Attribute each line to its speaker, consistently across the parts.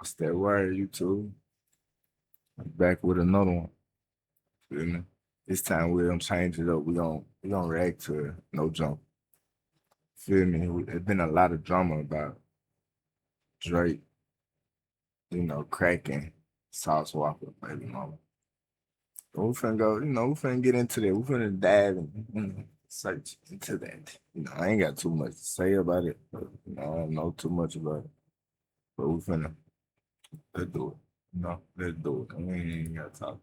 Speaker 1: What's that word, you too? Back with another one. Feel me? This time we don't change it up. We don't react to it. No jump. Feel me? There's been a lot of drama about Drake, cracking Sauce Walka, baby mama. But we finna go, we finna get into that. We finna dive and search into that. I ain't got too much to say about it, but I don't know too much about it. But we finna let's do it. Let's do it. We ain't gotta talk.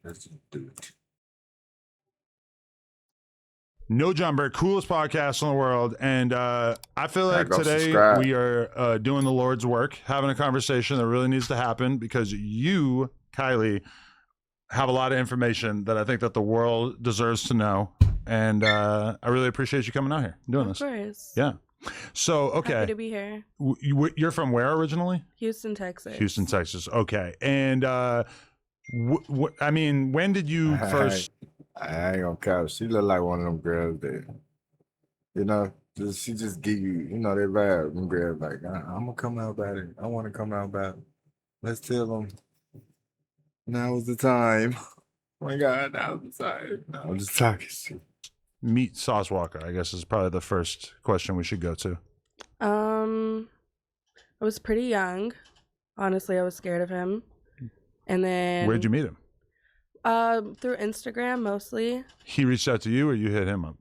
Speaker 1: Let's just do it.
Speaker 2: No Jumper, coolest podcast in the world. And I feel like today
Speaker 1: subscribe.
Speaker 2: we are doing the Lord's work, having a conversation that really needs to happen because you, Kylie, have a lot of information that I think that the world deserves to know. And I really appreciate you coming out here and doing this.
Speaker 3: Of course.
Speaker 2: Yeah. So, okay.
Speaker 3: Happy to be here.
Speaker 2: You're from where originally?
Speaker 3: Houston, Texas.
Speaker 2: Houston, Texas. Okay. And I mean, when did you first...
Speaker 1: I ain't gonna count. She look like one of them girls that, she just give you, that vibe. Them girls like, I'm gonna come out about it. I want to come out about it. Let's tell them. Now was the time. Oh my God, now was the time. No, I'm just talking shit.
Speaker 2: Meet Sauce Walka, I guess, is probably the first question we should go to.
Speaker 3: I was pretty young. Honestly, I was scared of him. And then...
Speaker 2: Where'd you meet him?
Speaker 3: Through Instagram mostly.
Speaker 2: He reached out to you or you hit him up?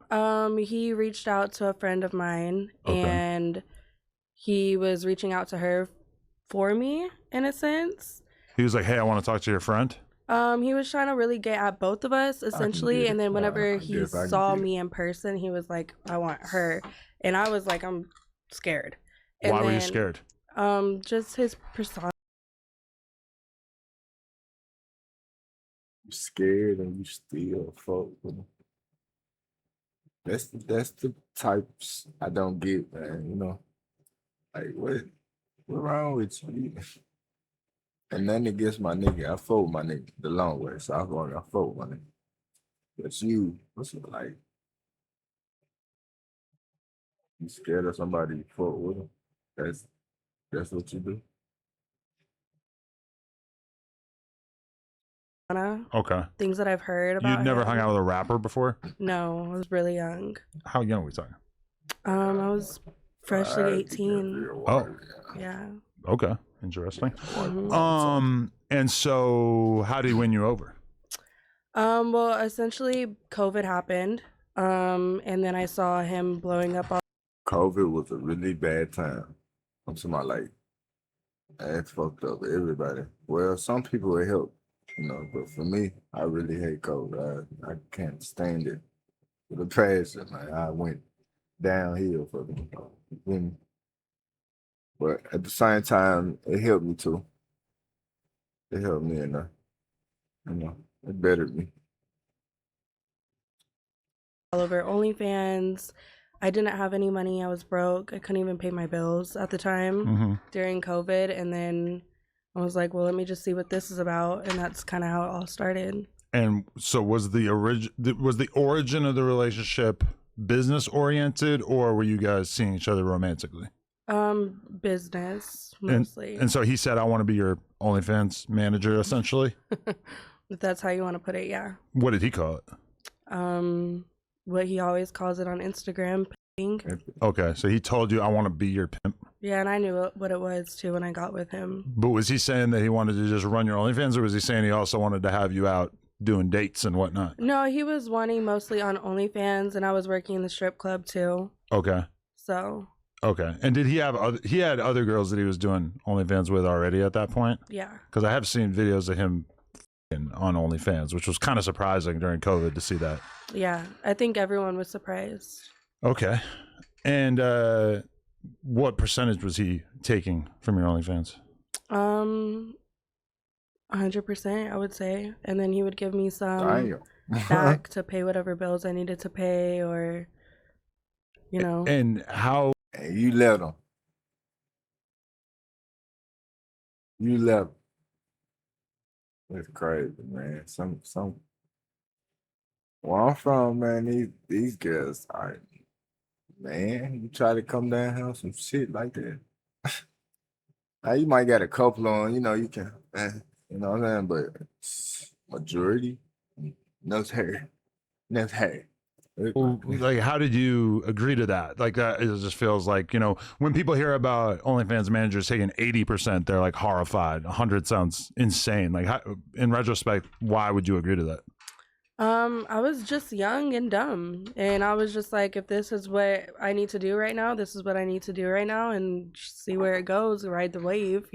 Speaker 3: He reached out to a friend of mine,
Speaker 2: Okay.
Speaker 3: and he was reaching out to her for me in a sense.
Speaker 2: He was like, hey, I want to talk to your friend.
Speaker 3: He was trying to really get at both of us essentially, and then whenever he saw me in person, he was like, I want her. And I was like, I'm scared. And
Speaker 2: Why were you scared?
Speaker 3: Just his persona.
Speaker 1: You scared and you still fuck with them. That's the types I don't get, man. Like what wrong with you? And nothing against my nigga. I fuck with my nigga the long way, so I fuck with my nigga. But what's it like? You scared of somebody you fuck with them? That's what you do.
Speaker 2: Okay.
Speaker 3: Things that I've heard about.
Speaker 2: You'd never
Speaker 3: him.
Speaker 2: hung out with a rapper before?
Speaker 3: No, I was really young.
Speaker 2: How young are we talking?
Speaker 3: I was freshly 18.
Speaker 2: Oh.
Speaker 3: Yeah.
Speaker 2: Okay. Interesting.
Speaker 3: Mm-hmm.
Speaker 2: And so how did he win you over?
Speaker 3: Well, essentially COVID happened. And then I saw him blowing up on
Speaker 1: COVID was a really bad time. I'm talking about like it fucked up everybody. Well, some people it helped, but for me, I really hate COVID. I can't stand it. For the passion, like I went downhill for them. You feel me? But at the same time, it helped me too. It helped me enough. It bettered me.
Speaker 3: all over OnlyFans. I didn't have any money. I was broke. I couldn't even pay my bills at the time during COVID. And then I was like, well, let me just see what this is about. And that's kind of how it all started.
Speaker 2: And so was the origin of the relationship business oriented, or were you guys seeing each other romantically?
Speaker 3: Business mostly.
Speaker 2: And so he said, I want to be your OnlyFans manager, essentially.
Speaker 3: If that's how you want to put it, yeah.
Speaker 2: What did he call it?
Speaker 3: What he always calls it on Instagram, pimping.
Speaker 2: Okay, so he told you, I want to be your pimp.
Speaker 3: Yeah, and I knew what it was too when I got with him.
Speaker 2: But was he saying that he wanted to just run your OnlyFans, or was he saying he also wanted to have you out doing dates and whatnot?
Speaker 3: No, he was wanting mostly on OnlyFans, and I was working in the strip club too.
Speaker 2: Okay.
Speaker 3: So.
Speaker 2: Okay, and did he have he had other girls that he was doing OnlyFans with already at that point?
Speaker 3: Yeah.
Speaker 2: Because I have seen videos of him on OnlyFans, which was kind of surprising during COVID to see that.
Speaker 3: Yeah, I think everyone was surprised.
Speaker 2: Okay, and what percentage was he taking from your OnlyFans?
Speaker 3: 100%, I would say, and then he would give me some back to pay whatever bills I needed to pay, or
Speaker 2: And how?
Speaker 1: And you let him. You left. It's crazy, man. Where I'm from, man, these girls are, man, you try to come down here, some shit like that. You might get a couple on, you can, you know what I'm saying? But majority, no sir, no sir.
Speaker 2: Well, like, how did you agree to that? Like, that it just feels like, when people hear about OnlyFans managers taking 80%, they're like horrified. 100 sounds insane. Like, in retrospect, why would you agree to that?
Speaker 3: I was just young and dumb, and I was just like, if this is what I need to do right now, this is what I need to do right now, and see where it goes, ride the wave,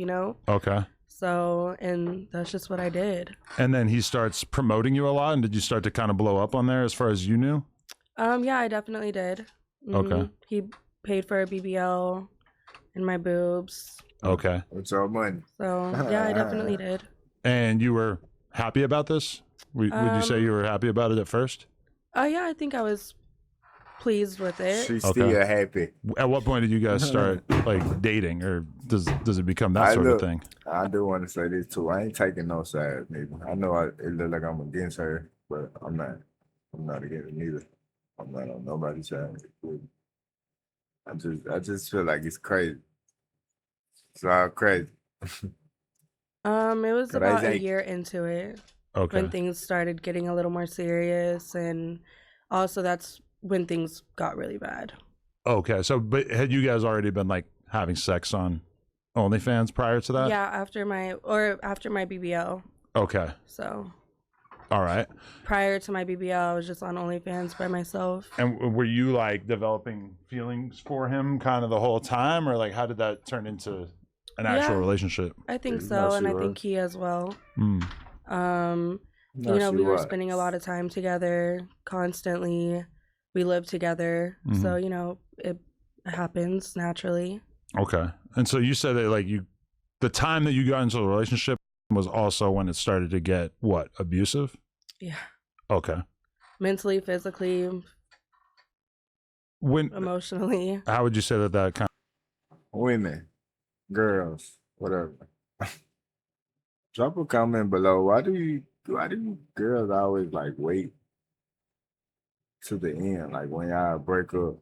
Speaker 2: Okay.
Speaker 3: So, and that's just what I did.
Speaker 2: And then he starts promoting you a lot, and did you start to kind of blow up on there as far as you knew?
Speaker 3: Yeah, I definitely did.
Speaker 2: Okay.
Speaker 3: He paid for a BBL and my boobs.
Speaker 2: Okay.
Speaker 1: What's our money?
Speaker 3: So, yeah, I definitely did.
Speaker 2: And you were happy about this? Would you say you were happy about it at first?
Speaker 3: Yeah, I think I was pleased with it.
Speaker 1: She's
Speaker 2: Okay.
Speaker 1: still happy.
Speaker 2: At what point did you guys start like dating, or does it become that sort of thing?
Speaker 1: I do want to say this too. I ain't taking no side, nigga. I know it look like I'm against her, but I'm not. I'm not against it neither. I'm not on nobody's side. I just feel like it's crazy. It's all crazy.
Speaker 3: It was about a
Speaker 1: Crazy.
Speaker 3: year into it
Speaker 2: Okay.
Speaker 3: when things started getting a little more serious, and also that's when things got really bad.
Speaker 2: Okay. So, but had you guys already been like having sex on OnlyFans prior to that?
Speaker 3: Yeah, after my BBL.
Speaker 2: Okay.
Speaker 3: So
Speaker 2: All right.
Speaker 3: prior to my BBL, I was just on OnlyFans by myself.
Speaker 2: And were you like developing feelings for him kind of the whole time, or like how did that turn into an actual
Speaker 3: Yeah.
Speaker 2: relationship?
Speaker 3: I think
Speaker 1: Yeah,
Speaker 3: so, and I
Speaker 1: sure.
Speaker 3: think he as well.
Speaker 2: Mm.
Speaker 3: We were spending a lot of time together constantly. We lived together, so it happens naturally.
Speaker 2: Okay. And so you said that like the time that you got into a relationship was also when it started to get what, abusive?
Speaker 3: Yeah,
Speaker 2: Okay.
Speaker 3: mentally, physically,
Speaker 2: When
Speaker 3: emotionally.
Speaker 2: how would you say that kind
Speaker 1: Women, girls, whatever. Drop a comment below. Why do you girls always like wait to the end? Like when y'all break up,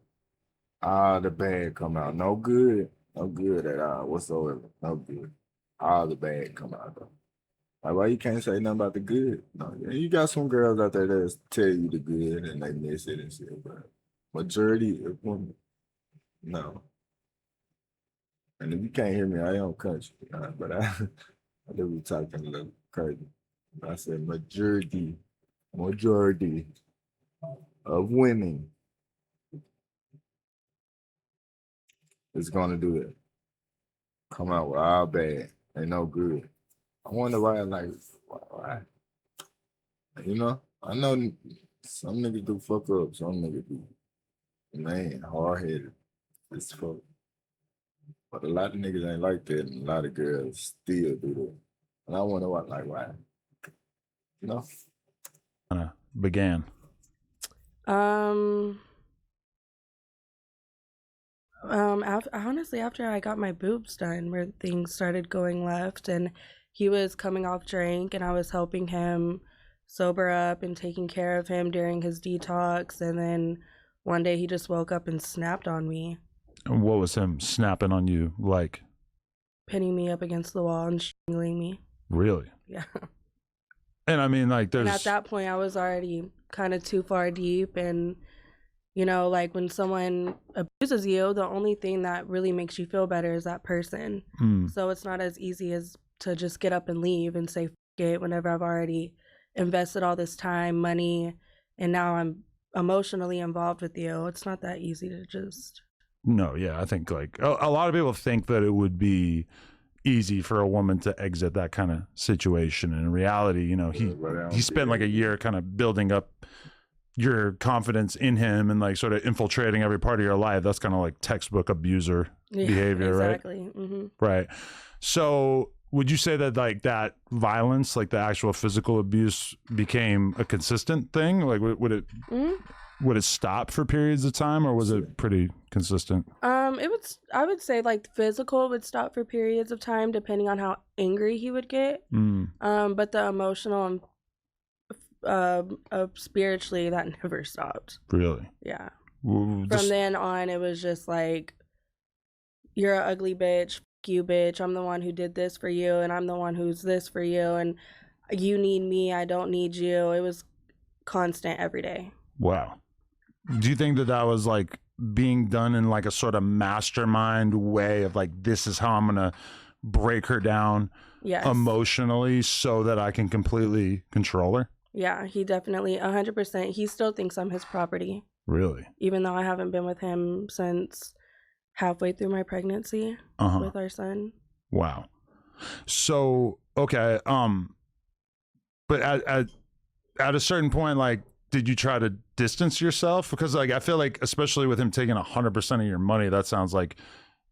Speaker 1: all the bad come out. No good at all whatsoever. No good. All the bad come out though. Like why you can't say nothing about the good? No, yeah, you got some girls out there that tell you the good and they miss it and shit, but majority of women, no. And if you can't hear me, I am country, but I do be talking a little crazy. I said majority of women is gonna do that. Come out with all bad and no good. I wonder why, like, why? I know some niggas do fuck up, some niggas do, man, hard headed as fuck. But a lot of niggas ain't like that, and a lot of girls still do that. And I wonder why? You know?
Speaker 2: of began?
Speaker 3: Honestly, after I got my boobs done, where things started going left, and he was coming off drink, and I was helping him sober up and taking care of him during his detox, and then one day he just woke up and snapped on me,
Speaker 2: And what was him snapping on you like?
Speaker 3: pinning me up against the wall and strangling me.
Speaker 2: Really?
Speaker 3: Yeah.
Speaker 2: And I mean, like,
Speaker 3: And
Speaker 2: there's
Speaker 3: at that point, I was already kind of too far deep, and like when someone abuses you, the only thing that really makes you feel better is that person. So it's not as easy as to just get up and leave and say, "F it," whenever I've already invested all this time, money, and now I'm emotionally involved with you. It's not that easy to just.
Speaker 2: No, yeah, I think like a lot of people think that it would be easy for a woman to exit that kind of situation. And in reality, he spent like a year kind of building up your confidence in him and like sort of infiltrating every part of your life. That's kind of like textbook abuser behavior,
Speaker 3: exactly.
Speaker 2: right? Right. So would you say that like that violence, like the actual physical abuse, became a consistent thing? Like would it would it stop for periods of time, or was it pretty consistent?
Speaker 3: I would say like physical would stop for periods of time depending on how angry he would get. But the emotional and spiritually, that never stopped.
Speaker 2: Really?
Speaker 3: Yeah.
Speaker 2: From
Speaker 3: then on, it was just like, you're an ugly bitch, you, bitch. I'm the one who did this for you, and I'm the one who's this for you, and you need me. I don't need you. It was constant every day.
Speaker 2: Wow. Do you think that that was like being done in like a sort of mastermind way of like, this is how I'm going to break her down
Speaker 3: Yes.
Speaker 2: emotionally so that I can completely control her?
Speaker 3: Yeah, he definitely 100%. He still thinks I'm his property.
Speaker 2: Really?
Speaker 3: Even though I haven't been with him since halfway through my pregnancy with our son.
Speaker 2: Wow. So, okay. But at a certain point, like, did you try to distance yourself? Because like, I feel like, especially with him taking 100% of your money, that sounds like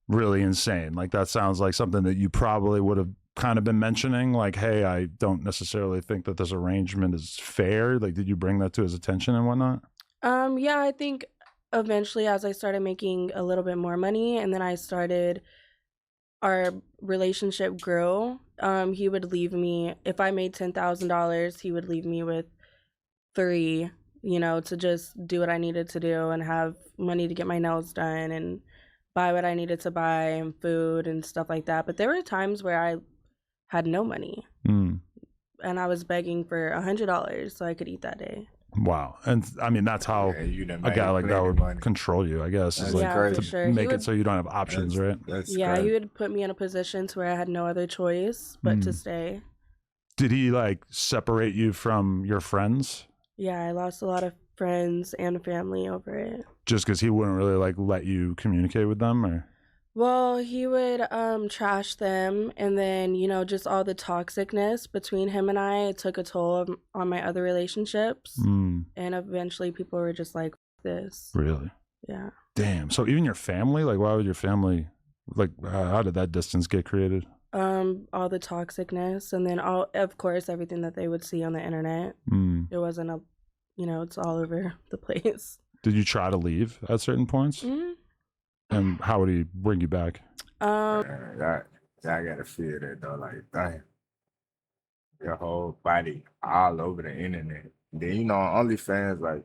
Speaker 2: really insane. Like that sounds like something that you probably would have kind of been mentioning, like, hey, I don't necessarily think that this arrangement is fair. Like, did you bring that to his attention and whatnot?
Speaker 3: Yeah, I think eventually as I started making a little bit more money and then our relationship grew, he would leave me, if I made $10,000, he would leave me with $3, to just do what I needed to do and have money to get my nails done and buy what I needed to buy and food and stuff like that. But there were times where I had no money and I was begging for $100 so I could eat that day.
Speaker 2: Wow. And I mean, that's how a guy like that would control you, I guess. Is like
Speaker 3: for
Speaker 2: to
Speaker 3: sure.
Speaker 2: make it so you don't have options, right?
Speaker 3: He would put me in a position to where I had no other choice but to stay.
Speaker 2: Did he like separate you from your friends?
Speaker 3: Yeah, I lost a lot of friends and family over it.
Speaker 2: Just because he wouldn't really like let you communicate with them, or?
Speaker 3: Well, he would trash them, and then just all the toxicness between him and I, it took a toll on my other relationships, and eventually people were just like, this.
Speaker 2: Really?
Speaker 3: Yeah.
Speaker 2: Damn. So even your family, like, why would your family, like, how did that distance get created?
Speaker 3: All the toxicness, and then of course, everything that they would see on the internet. It wasn't it's all over the place.
Speaker 2: Did you try to leave at certain points? And how would he bring you back?
Speaker 1: I gotta feel that though. Like, damn, your whole body all over the internet. Then on OnlyFans, like,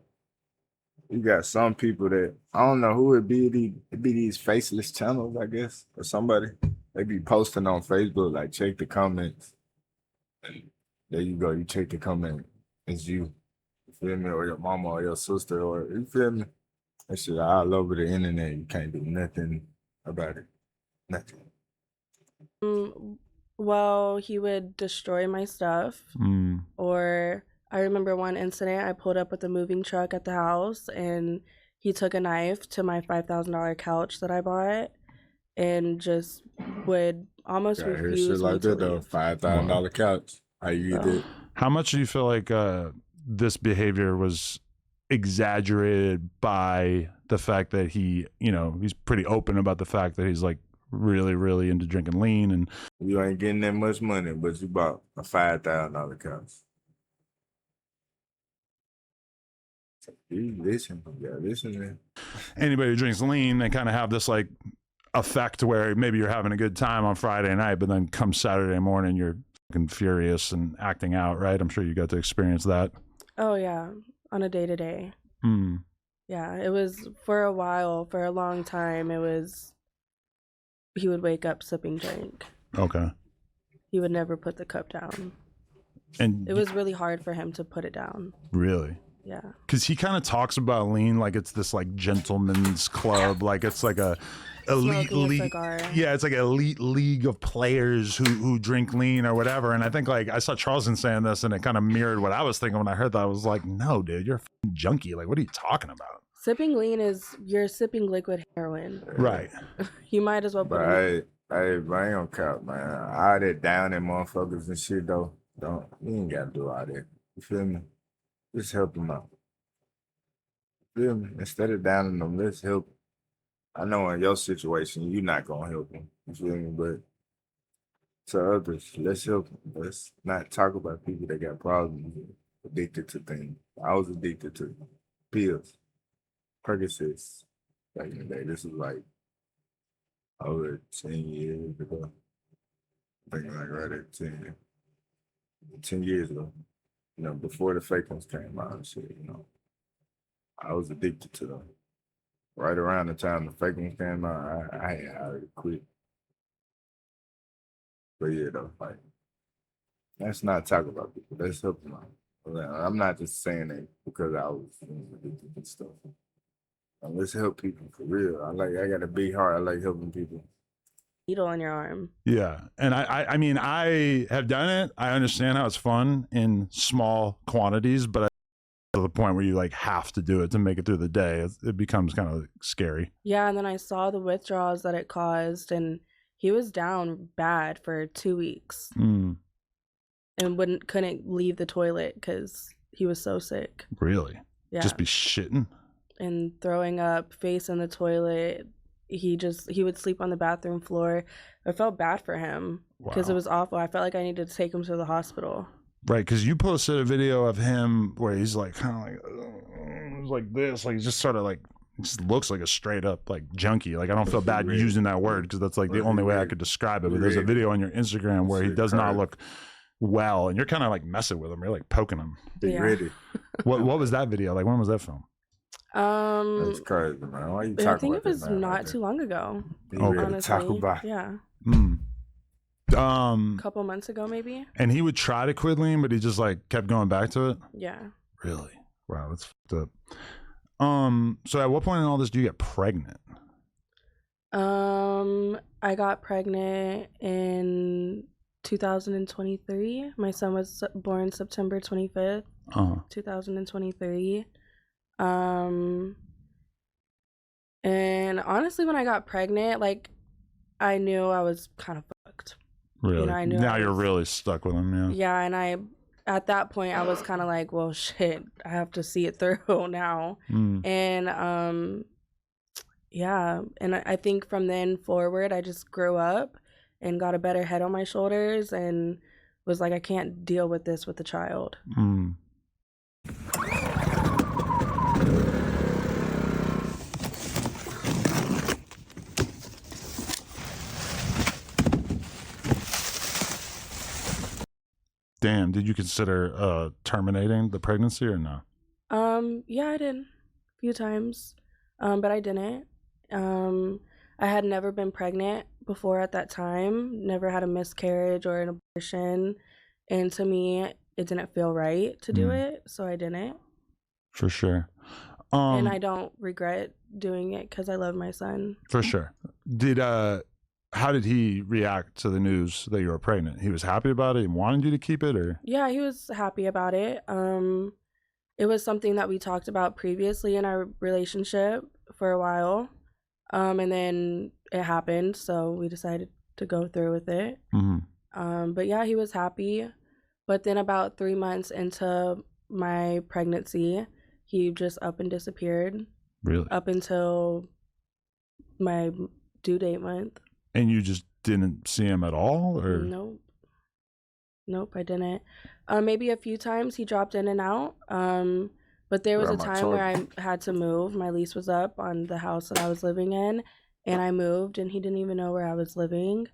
Speaker 1: you got some people that I don't know who it be. It be these faceless channels, I guess, or somebody. They be posting on Facebook, like, check the comments. And there you go. You check the comment. It's you. You feel me? Or your mama or your sister, or you feel me? That shit all over the internet. You can't do nothing about it. Nothing.
Speaker 3: Well, he would destroy my stuff. Or I remember one incident, I pulled up with a moving truck at the house and he took a knife to my $5,000 couch that I bought and just would almost refuse
Speaker 1: shit like
Speaker 3: me
Speaker 1: that
Speaker 3: to
Speaker 1: though.
Speaker 3: leave.
Speaker 1: $5,000 couch. How you get it?
Speaker 2: How much do you feel like this behavior was exaggerated by the fact that he, he's pretty open about the fact that he's like really, really into drinking lean, and
Speaker 1: you ain't getting that much money, but you bought a $5,000 couch. You listen, listen.
Speaker 2: Anybody who drinks lean, they kind of have this like effect where maybe you're having a good time on Friday night, but then come Saturday morning, you're fucking furious and acting out, right? I'm sure you got to experience that.
Speaker 3: Oh yeah, on a day-to-day. Yeah, it was for a while, for a long time, he would wake up sipping drink.
Speaker 2: Okay.
Speaker 3: He would never put the cup down.
Speaker 2: And
Speaker 3: it was really hard for him to put it down.
Speaker 2: Really?
Speaker 3: Yeah.
Speaker 2: Because he kind of talks about lean like it's this like gentleman's club, like it's like a elite. Yeah, it's like an elite league of players who drink lean or whatever. And I think like I saw Charleston saying this, and it kind of mirrored what I was thinking when I heard that. I was like, no, dude, you're a junkie. Like, what are you talking about?
Speaker 3: Sipping lean is you're sipping liquid heroin.
Speaker 2: Right.
Speaker 3: You might as well put
Speaker 1: it. Hey, I ain't gonna count, man. All that down in motherfuckers and shit though. You ain't gotta do all that. You feel me? Just help them out. Feel me? Instead of downing them, let's help. I know in your situation, you're not gonna help them. You feel me? But to others, let's help them. Let's not talk about people that got problems, addicted to things. I was addicted to pills, Percocets back in the day. This was like over 10 years ago. I think like right at 10 years ago. Before the fake ones came out and shit, I was addicted to them. Right around the time the fake ones came out, I had already quit. But yeah, though, like, let's not talk about people. Let's help them out. I'm not just saying that because I was addicted and stuff. Let's help people for real. I got a big heart. I like helping people.
Speaker 3: Needle in your arm.
Speaker 2: Yeah. And I mean, I have done it. I understand how it's fun in small quantities, but to the point where you like have to do it to make it through the day, it becomes kind of scary.
Speaker 3: Yeah, and then I saw the withdrawals that it caused, and he was down bad for 2 weeks and couldn't leave the toilet because he was so sick.
Speaker 2: Really?
Speaker 3: Yeah.
Speaker 2: Just be shitting
Speaker 3: and throwing up, face in the toilet. He would sleep on the bathroom floor. I felt bad for him because it was awful. I felt like I needed to take him to the hospital.
Speaker 2: Right, because you posted a video of him where he's like kind of like this, like he just sort of like just looks like a straight up like junkie. Like I don't feel bad using that word because that's like the only way I could describe it. But there's a video on your Instagram where he does not look well, and you're kind of like messing with him. You're like poking him.
Speaker 1: Be ready.
Speaker 2: What was that video like? When was that film?
Speaker 1: That's crazy, man. Why you talking about
Speaker 3: I think it was
Speaker 1: man,
Speaker 3: not too long ago.
Speaker 1: Honestly, talk about.
Speaker 3: Yeah.
Speaker 2: A
Speaker 3: couple months ago, maybe.
Speaker 2: And he would try to quit lean, but he just like kept going back to it.
Speaker 3: Yeah.
Speaker 2: Really? Wow, that's fucked up. So at what point in all this do you get pregnant?
Speaker 3: I got pregnant in 2023. My son was born September 25th, 2023. And honestly, when I got pregnant, like, I knew I was kind of fucked.
Speaker 2: Really?
Speaker 3: You know, I knew
Speaker 2: now you're really stuck with him, yeah.
Speaker 3: Yeah, and at that point, I was kind of like, well, shit, I have to see it through now. And, yeah, and I think from then forward, I just grew up and got a better head on my shoulders and was like, I can't deal with this with a child.
Speaker 2: Damn, did you consider terminating the pregnancy or no?
Speaker 3: Yeah, I did a few times, but I didn't. I had never been pregnant before at that time, never had a miscarriage or an abortion, and to me, it didn't feel right to do it, so I didn't.
Speaker 2: For sure.
Speaker 3: And I don't regret doing it because I love my son.
Speaker 2: For sure. How did he react to the news that you were pregnant? He was happy about it and wanted you to keep it, or?
Speaker 3: Yeah, he was happy about it. It was something that we talked about previously in our relationship for a while. And then it happened, so we decided to go through with it. But yeah, he was happy. But then about 3 months into my pregnancy, he just up and disappeared.
Speaker 2: Really?
Speaker 3: Up until my due date month.
Speaker 2: And you just didn't see him at all, or?
Speaker 3: Nope, I didn't. Maybe a few times he dropped in and out. But there was a time where I had to move. My lease was up on the house that I was living in, and I moved, and he didn't even know where I was living.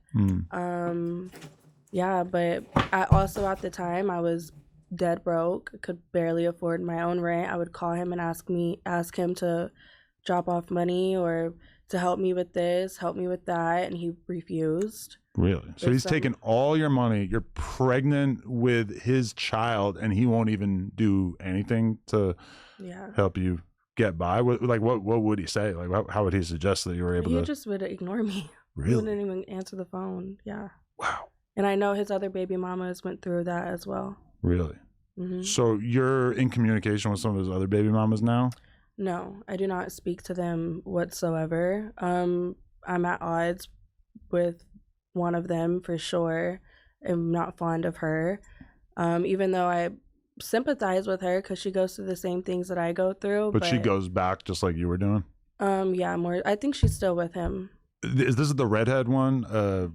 Speaker 3: Yeah, but also at the time I was dead broke, could barely afford my own rent. I would call him and ask him to drop off money or to help me with this, help me with that, and he refused.
Speaker 2: Really? So he's taking all your money. You're pregnant with his child, and he won't even do anything to help you get by. What would he say? Like, how would he suggest that you were able to?
Speaker 3: He just would ignore me.
Speaker 2: Really?
Speaker 3: He wouldn't even answer the phone. Yeah.
Speaker 2: Wow.
Speaker 3: And I know his other baby mamas went through that as well.
Speaker 2: Really? So you're in communication with some of his other baby mamas now?
Speaker 3: No, I do not speak to them whatsoever. I'm at odds with one of them for sure. I'm not fond of her. Even though I sympathize with her because she goes through the same things that I go through.
Speaker 2: But she goes back just like you were doing?
Speaker 3: Yeah, more. I think she's still with him.
Speaker 2: Is this the redhead one? I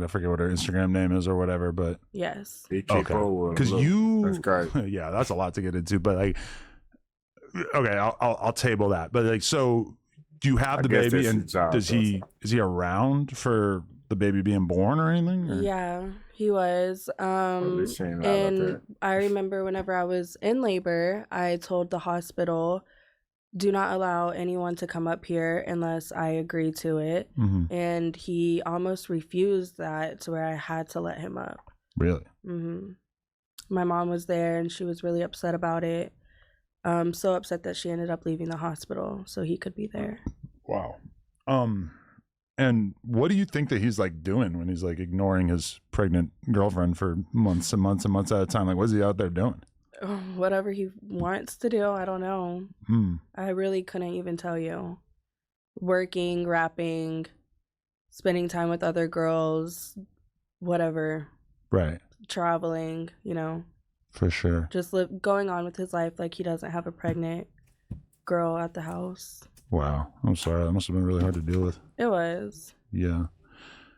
Speaker 2: forget what her Instagram name is or whatever, but
Speaker 3: yes.
Speaker 2: Okay. Because
Speaker 1: that's great.
Speaker 2: Yeah, that's a lot to get into, but like, okay, I'll table that. But like, so do you have the baby, and is he around for the baby being born or anything? Or?
Speaker 3: Yeah, he was. And I remember whenever I was in labor, I told the hospital do not allow anyone to come up here unless I agree to it.
Speaker 2: Mm-hmm.
Speaker 3: And he almost refused that to where I had to let him up.
Speaker 2: Really?
Speaker 3: Mm-hmm. My mom was there and she was really upset about it. So upset that she ended up leaving the hospital so he could be there.
Speaker 2: Wow. And what do you think that he's like doing when he's like ignoring his pregnant girlfriend for months and months and months at a time? Like, what's he out there doing?
Speaker 3: Whatever he wants to do, I don't know. I really couldn't even tell you. Working, rapping, spending time with other girls, whatever.
Speaker 2: Right.
Speaker 3: Traveling,
Speaker 2: For sure.
Speaker 3: Just going on with his life like he doesn't have a pregnant girl at the house.
Speaker 2: Wow. I'm sorry. That must have been really hard to deal with.
Speaker 3: It was.
Speaker 2: Yeah.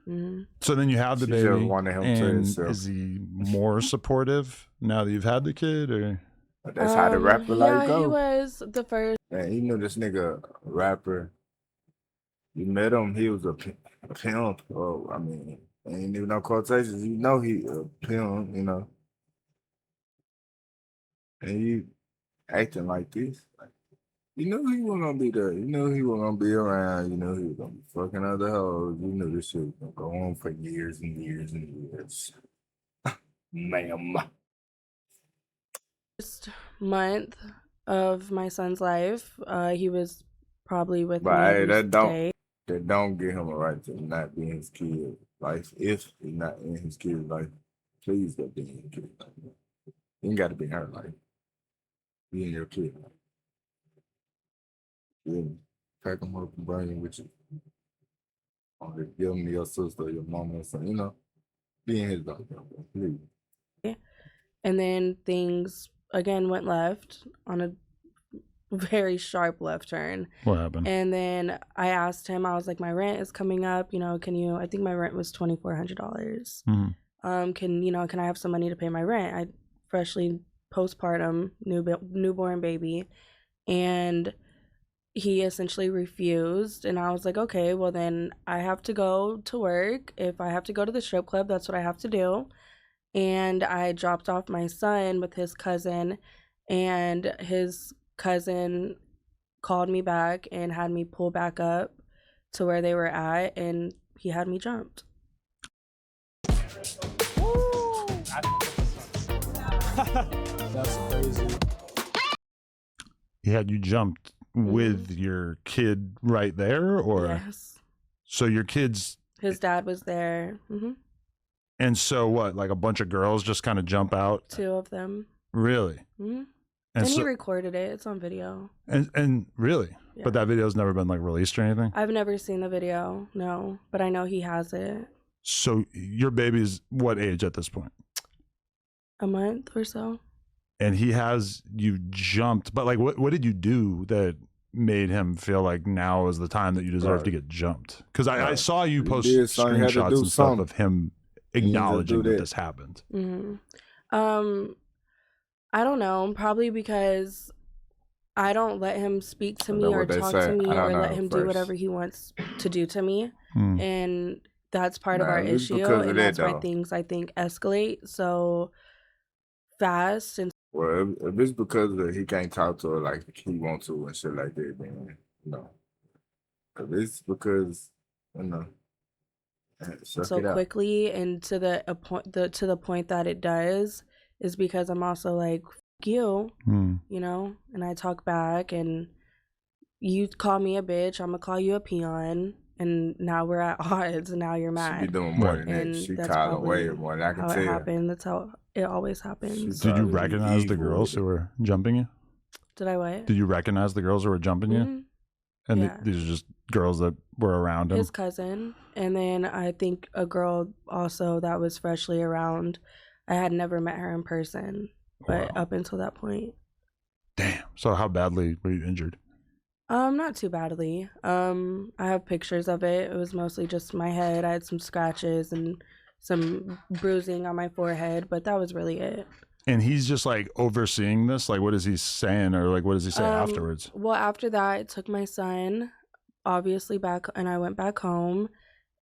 Speaker 3: Mm-hmm.
Speaker 2: So then you have the
Speaker 1: She
Speaker 2: baby,
Speaker 1: just wanted him to
Speaker 2: and
Speaker 1: himself.
Speaker 2: is he more supportive now that you've had the kid, or?
Speaker 1: That's how the rapper like go.
Speaker 3: Yeah, he was the first.
Speaker 1: Man, you know this nigga a rapper. You met him, he was a pimp. Oh, I mean, ain't even no quotations. You know he a pimp, and you acting like this. Like, you know he wasn't gonna be there. You know he wasn't gonna be around. You know he was gonna be fucking other hoes. You knew this shit was gonna go on for years and years and years. Ma'am.
Speaker 3: First month of my son's life, he was probably with me
Speaker 1: But hey,
Speaker 3: every day.
Speaker 1: that don't give him a right to not be in his kid's life. If he's not in his kid's life, please don't be in your kid's life. You ain't got to be in her life. Be in your kid's life. Yeah. Pack them up and bring them with you. Or give them to your sister or your mama or something, Be in his life, please.
Speaker 3: And then things again went left on a very sharp left turn.
Speaker 2: What happened?
Speaker 3: And then I asked him, I was like, my rent is coming up, I think my rent was $2,400.
Speaker 2: Mm-hmm.
Speaker 3: Can I have some money to pay my rent? I freshly postpartum newborn baby, and he essentially refused. And I was like, okay, well then I have to go to work. If I have to go to the strip club, that's what I have to do. And I dropped off my son with his cousin, and his cousin called me back and had me pull back up to where they were at, and he had me jumped.
Speaker 4: That's crazy.
Speaker 2: He had you jumped with your kid right there, or?
Speaker 3: Yes.
Speaker 2: So your kids.
Speaker 3: His dad was there. Mm-hmm.
Speaker 2: And so what? Like a bunch of girls just kind of jump out?
Speaker 3: 2 of them.
Speaker 2: Really?
Speaker 3: Mm-hmm.
Speaker 2: And
Speaker 3: he recorded it. It's on video.
Speaker 2: And really?
Speaker 3: Yeah.
Speaker 2: But that video's never been like released or anything?
Speaker 3: I've never seen the video, no. But I know he has it.
Speaker 2: So your baby's what age at this point?
Speaker 3: A month or so.
Speaker 2: And he has you jumped, but like what did you do that made him feel like now is the time that you deserve to get jumped? Because I saw you post screenshots and stuff of him acknowledging that this happened.
Speaker 3: Mm-hmm. I don't know, probably because I don't let him speak to me or talk to me or let him do whatever he wants to do to me. And that's part of our issue, and that's why things, I think, escalate so fast. And
Speaker 1: well, if it's because he can't talk to her like he wants to and shit like that, then no. If it's because
Speaker 3: so quickly and to the point that it does is because I'm also like, F you, and I talk back, and you call me a bitch, I'm gonna call you a peon, and now we're at odds, and now you're mad.
Speaker 1: She be doing more than that. She called way more than I can tell.
Speaker 3: How it happened. That's how it always happens.
Speaker 2: Did you recognize the girls who were jumping you?
Speaker 3: Did I what?
Speaker 2: Did you recognize the girls who were jumping you? And these are just girls that were around him?
Speaker 3: His cousin. And then I think a girl also that was freshly around. I had never met her in person, but up until that point.
Speaker 2: Damn. So how badly were you injured?
Speaker 3: Not too badly. I have pictures of it. It was mostly just my head. I had some scratches and some bruising on my forehead, but that was really it.
Speaker 2: And he's just like overseeing this? Like, what is he saying, or like, what does he say afterwards?
Speaker 3: Well, after that, I took my son, obviously, back, and I went back home.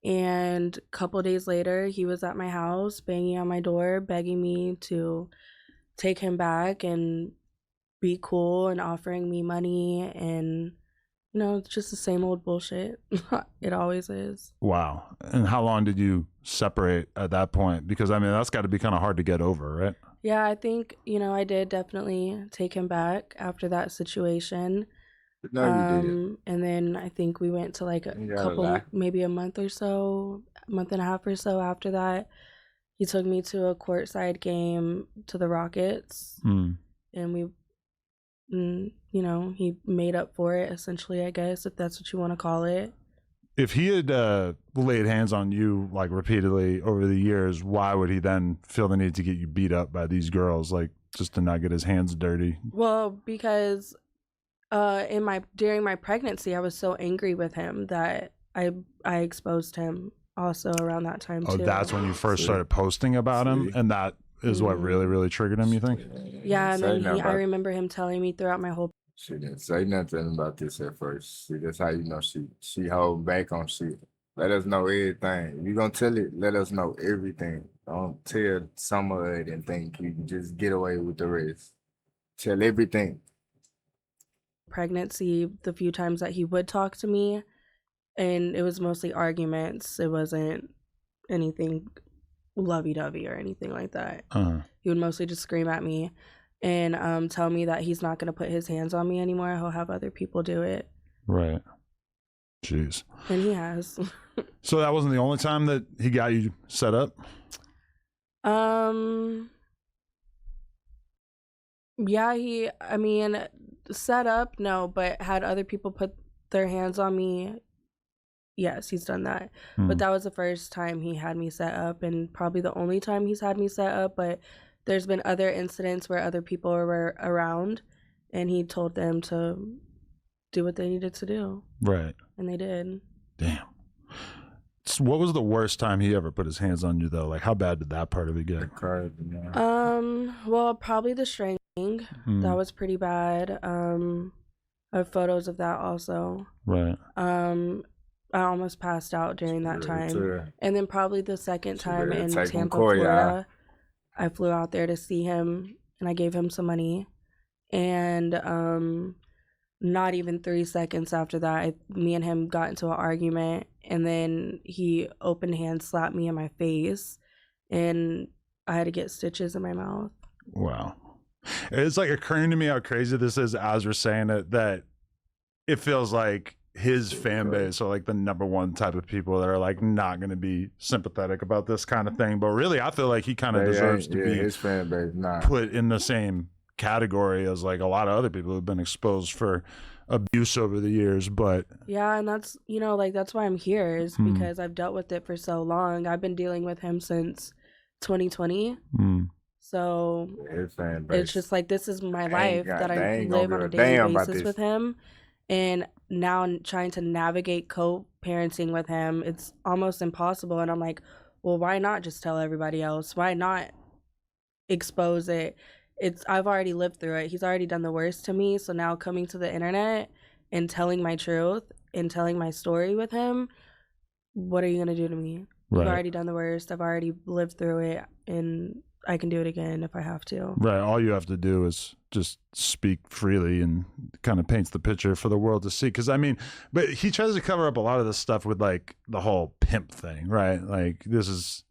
Speaker 3: And a couple days later, he was at my house, banging on my door, begging me to take him back. And be cool and offering me money, and it's just the same old bullshit. It always is.
Speaker 2: Wow. And how long did you separate at that point? Because I mean, that's got to be kind of hard to get over, right?
Speaker 3: Yeah, I think, I did definitely take him back after that situation.
Speaker 1: No, you did.
Speaker 3: And then I think we went to like
Speaker 1: You
Speaker 3: a
Speaker 1: gotta
Speaker 3: couple,
Speaker 1: lie.
Speaker 3: maybe a month or so, a month and a half or so after that. He took me to a courtside game to the Rockets, and he made up for it, essentially, I guess, if that's what you want to call it.
Speaker 2: If he had laid hands on you like repeatedly over the years, why would he then feel the need to get you beat up by these girls, like just to not get his hands dirty?
Speaker 3: Well, because during my pregnancy, I was so angry with him that I exposed him also around that time
Speaker 2: Oh,
Speaker 3: too.
Speaker 2: that's when you first
Speaker 1: See?
Speaker 2: started posting about him,
Speaker 1: See?
Speaker 2: and that is what really, really triggered him, you think?
Speaker 3: Yeah, and
Speaker 1: Say
Speaker 3: then
Speaker 1: nothing
Speaker 3: I
Speaker 1: about-
Speaker 3: remember him telling me throughout my whole.
Speaker 1: She didn't say nothing about this at first. See, that's how you know she hold back on shit. Let us know everything. If you gonna tell it, let us know everything. Don't tell some of it and think you can just get away with the rest. Tell everything.
Speaker 3: Pregnancy, the few times that he would talk to me, and it was mostly arguments. It wasn't anything lovey-dovey or anything like that. He would mostly just scream at me and tell me that he's not going to put his hands on me anymore. He'll have other people do it.
Speaker 2: Right. Jeez.
Speaker 3: And he has.
Speaker 2: So that wasn't the only time that he got you set up?
Speaker 3: Yeah, set up, no, but had other people put their hands on me. Yes, he's done that. But that was the first time he had me set up, and probably the only time he's had me set up. But there's been other incidents where other people were around, and he told them to do what they needed to do.
Speaker 2: Right.
Speaker 3: And they did.
Speaker 2: Damn. So what was the worst time he ever put his hands on you, though? Like, how bad did that part of it get?
Speaker 3: Well, probably the strangling. That was pretty bad. I have photos of that also.
Speaker 2: Right.
Speaker 3: I almost passed out during that time. And then probably the second time in
Speaker 1: take him
Speaker 3: Tampa,
Speaker 1: Korea.
Speaker 3: Florida, I flew out there to see him, and I gave him some money. And not even 3 seconds after that, me and him got into an argument, and then he open hand slapped me in my face, and I had to get stitches in my mouth.
Speaker 2: Wow. It's like occurring to me how crazy this is as we're saying it, that it feels like his fan base are like the number one type of people that are like not going to be sympathetic about this kind of thing. But really, I feel like he kind of deserves to be
Speaker 1: his fan base,
Speaker 2: put in the same category as like a lot of other people who've been exposed for abuse over the years. But
Speaker 3: yeah, and that's that's why I'm here, is because I've dealt with it for so long. I've been dealing with him since 2020. So
Speaker 1: his fan base.
Speaker 3: It's just like, this is my life that I
Speaker 1: ain't
Speaker 3: live
Speaker 1: gonna
Speaker 3: on a
Speaker 1: give a damn
Speaker 3: daily
Speaker 1: about
Speaker 3: basis
Speaker 1: this.
Speaker 3: with him. And now I'm trying to navigate co-parenting with him. It's almost impossible. And I'm like, well, why not just tell everybody else? Why not expose it? I've already lived through it. He's already done the worst to me. So now coming to the internet and telling my truth and telling my story with him, what are you going to do to me?
Speaker 2: Right.
Speaker 3: You've already done the worst. I've already lived through it, and I can do it again if I have to.
Speaker 2: right, all you have to do is just speak freely, and kind of paints the picture for the world to see. Because I mean, but he tries to cover up a lot of this stuff with like the whole pimp thing, right? Like this is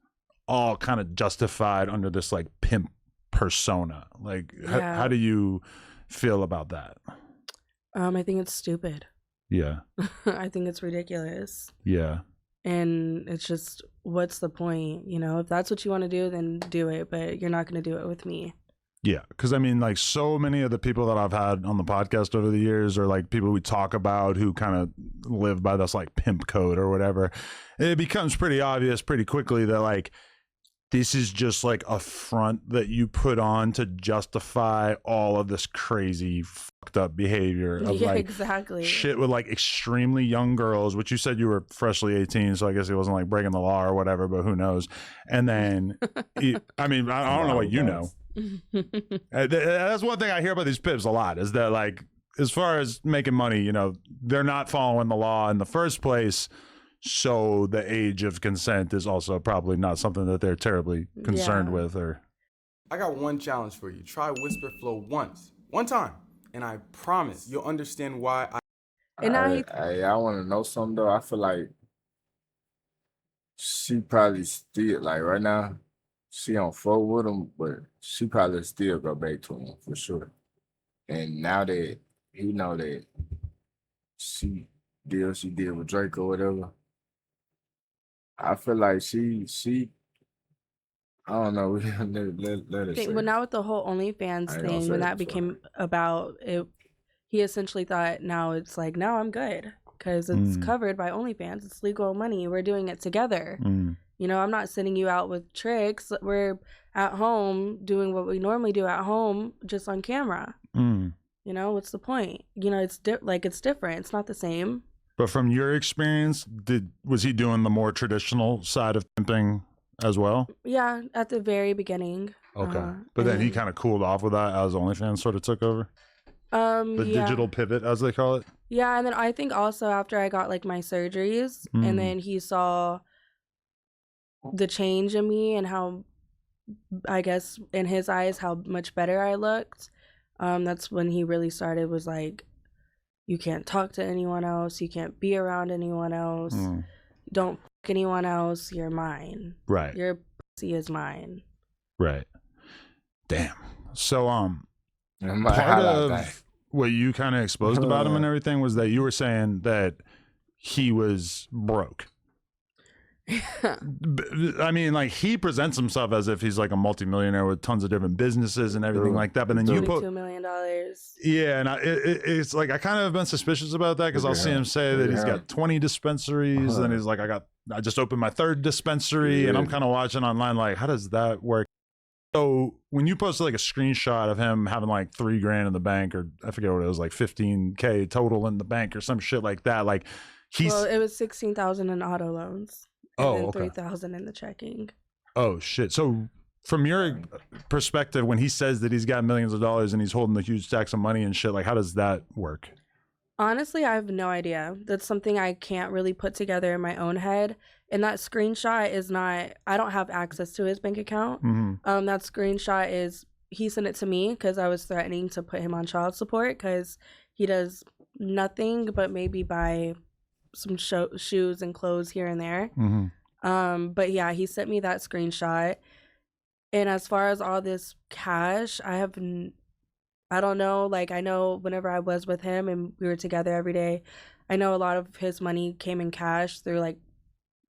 Speaker 2: all kind of justified under this like pimp persona. Like how do you feel about that?
Speaker 3: I think it's stupid.
Speaker 2: Yeah.
Speaker 3: I think it's ridiculous.
Speaker 2: Yeah.
Speaker 3: And it's just, what's the point? If that's what you want to do, then do it. But you're not going to do it with me.
Speaker 2: Yeah. Because I mean, like so many of the people that I've had on the podcast over the years are like people we talk about who kind of live by this like pimp code or whatever. It becomes pretty obvious pretty quickly that like this is just like a front that you put on to justify all of this crazy fucked up behavior of
Speaker 3: Yeah,
Speaker 2: like
Speaker 3: exactly.
Speaker 2: shit with like extremely young girls, which you said you were freshly 18, so I guess it wasn't like breaking the law or whatever, but who knows. And then I mean, I don't know what you know. That's one thing I hear about these pips a lot, is that like as far as making money, they're not following the law in the first place. So the age of consent is also probably not something that they're terribly concerned with. Or
Speaker 5: I got one challenge for you. Try Whisper Flow once One time. And I promise you'll understand why
Speaker 3: And now
Speaker 1: I want to know something though. I feel like she probably still like right now. She don't fuck with him, but she probably still go back to him for sure. And now that he know that she did with Drake or whatever, I feel like she I don't know. Let it
Speaker 3: think,
Speaker 1: say.
Speaker 3: but now with the whole OnlyFans
Speaker 1: I ain't gonna
Speaker 3: thing,
Speaker 1: say
Speaker 3: when
Speaker 1: it
Speaker 3: that
Speaker 1: before.
Speaker 3: became about it, he essentially thought now it's like, now I'm good because it's covered by OnlyFans. It's legal money. We're doing it together. You know, I'm not sending you out with tricks. We're at home doing what we normally do at home, just on camera. You know, what's the point? You know, it's it's different. It's not the same.
Speaker 2: But from your experience, was he doing the more traditional side of pimping as well?
Speaker 3: Yeah, at the very beginning.
Speaker 2: Okay. But then he kind of cooled off with that as OnlyFans sort of took over? The digital pivot, as they call it?
Speaker 3: Yeah, and then I think also after I got like my surgeries, and then he saw the change in me and how, I guess in his eyes, how much better I looked. That's when he really started, was like, you can't talk to anyone else, you can't be around anyone else, don't fuck anyone else, you're mine.
Speaker 2: Right.
Speaker 3: Your pussy is mine.
Speaker 2: Right. Damn. So
Speaker 1: Part
Speaker 2: part of what you kind of exposed about him and everything was that you were saying that he was broke. I mean, like, he presents himself as if he's like a multimillionaire with tons of different businesses and everything like that. But then you put
Speaker 3: $22 million.
Speaker 2: Yeah, and it's like I kind of have been suspicious about that because I'll see him say that he's got 20 dispensaries, and he's like, I just opened my 3rd dispensary, and I'm kind of watching online like, how does that work? So when you posted like a screenshot of him having like $3,000 in the bank, or I forget what it was, like 15K total in the bank or some shit like that, like
Speaker 3: Well, it was 16,000 in auto loans. And then 3,000 in the checking.
Speaker 2: Oh shit! So from your perspective, when he says that he's got millions of dollars and he's holding the huge stacks of money and shit, like, how does that work?
Speaker 3: Honestly, I have no idea. That's something I can't really put together in my own head. And that screenshot is not, I don't have access to his bank account. That screenshot is, he sent it to me because I was threatening to put him on child support because he does nothing but maybe buy some shoes and clothes here and there. But yeah, he sent me that screenshot. And as far as all this cash, I don't know. Like, I know whenever I was with him and we were together every day, I know a lot of his money came in cash through like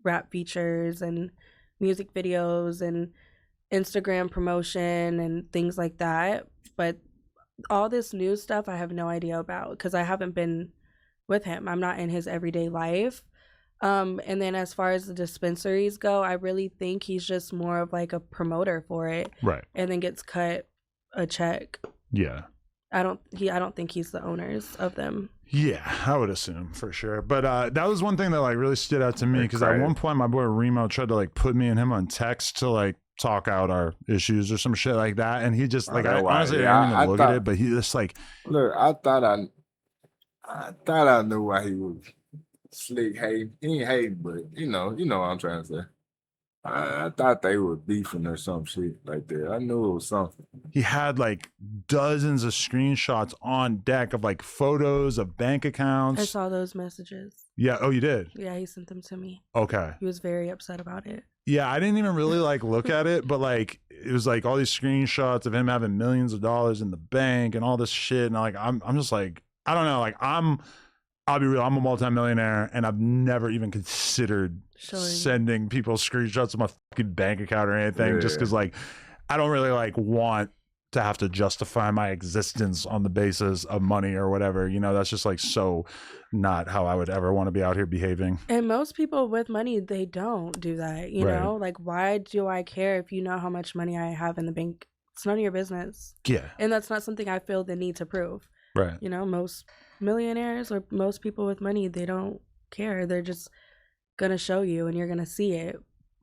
Speaker 3: rap features and music videos and Instagram promotion and things like that. But all this new stuff I have no idea about because I haven't been with him. I'm not in his everyday life. And then as far as the dispensaries go, I really think he's just more of like a promoter for it.
Speaker 2: Right.
Speaker 3: And then gets cut a check.
Speaker 2: Yeah.
Speaker 3: I don't think he's the owners of them.
Speaker 2: Yeah, I would assume for sure. But that was one thing that like really stood out to me because at one point my boy Remo tried to like put me and him on text to like talk out our issues or some shit like that, and he just like I honestly didn't even look at it, but he just like,
Speaker 1: look, I thought I knew why he was slick hate. He ain't hating, but you know what I'm trying to say. I thought they were beefing or some shit like that. I knew it was something.
Speaker 2: He had like dozens of screenshots on deck of like photos of bank accounts.
Speaker 3: I saw those messages.
Speaker 2: Yeah. Oh, you did?
Speaker 3: Yeah, he sent them to me.
Speaker 2: Okay.
Speaker 3: He was very upset about it.
Speaker 2: Yeah, I didn't even really like look at it, but like it was like all these screenshots of him having millions of dollars in the bank and all this shit. And like I'm just like, I don't know, like I'll be real, I'm a multimillionaire and I've never even considered sending people screenshots of my fucking bank account or anything, just because like I don't really like want to have to justify my existence on the basis of money or whatever. You know, that's just like so not how I would ever want to be out here behaving.
Speaker 3: And most people with money, they don't do that, you know? Like, why do I care if you know how much money I have in the bank? It's none of your business.
Speaker 2: Yeah.
Speaker 3: And that's not something I feel the need to prove.
Speaker 2: Right.
Speaker 3: You know, most millionaires or most people with money, they don't care. They're just gonna show you and you're gonna see it.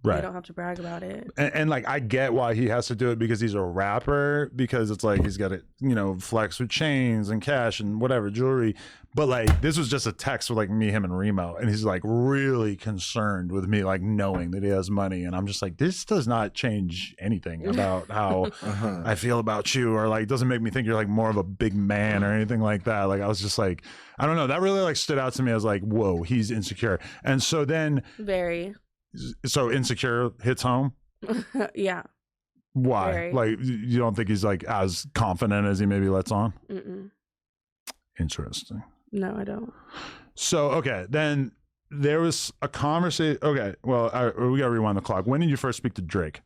Speaker 2: Right.
Speaker 3: You don't have to brag about it.
Speaker 2: And like I get why he has to do it because he's a rapper, because it's like he's got to, you know, flex with chains and cash and whatever jewelry. But like this was just a text with like me, him, and Remo, and he's like really concerned with me, like knowing that he has money, and I'm just like, this does not change anything about how I feel about you, or like doesn't make me think you're like more of a big man or anything like that. Like I was just like, I don't know, that really like stood out to me. I was like, whoa, he's insecure. And so then
Speaker 3: Very.
Speaker 2: so insecure hits home.
Speaker 3: Yeah.
Speaker 2: Why?
Speaker 3: Very.
Speaker 2: Like you don't think he's like as confident as he maybe lets on?
Speaker 3: Mm-mm.
Speaker 2: Interesting.
Speaker 3: No, I don't.
Speaker 2: So okay, then there was a conversation. Okay, well, we gotta rewind the clock. When did you first speak to Drake?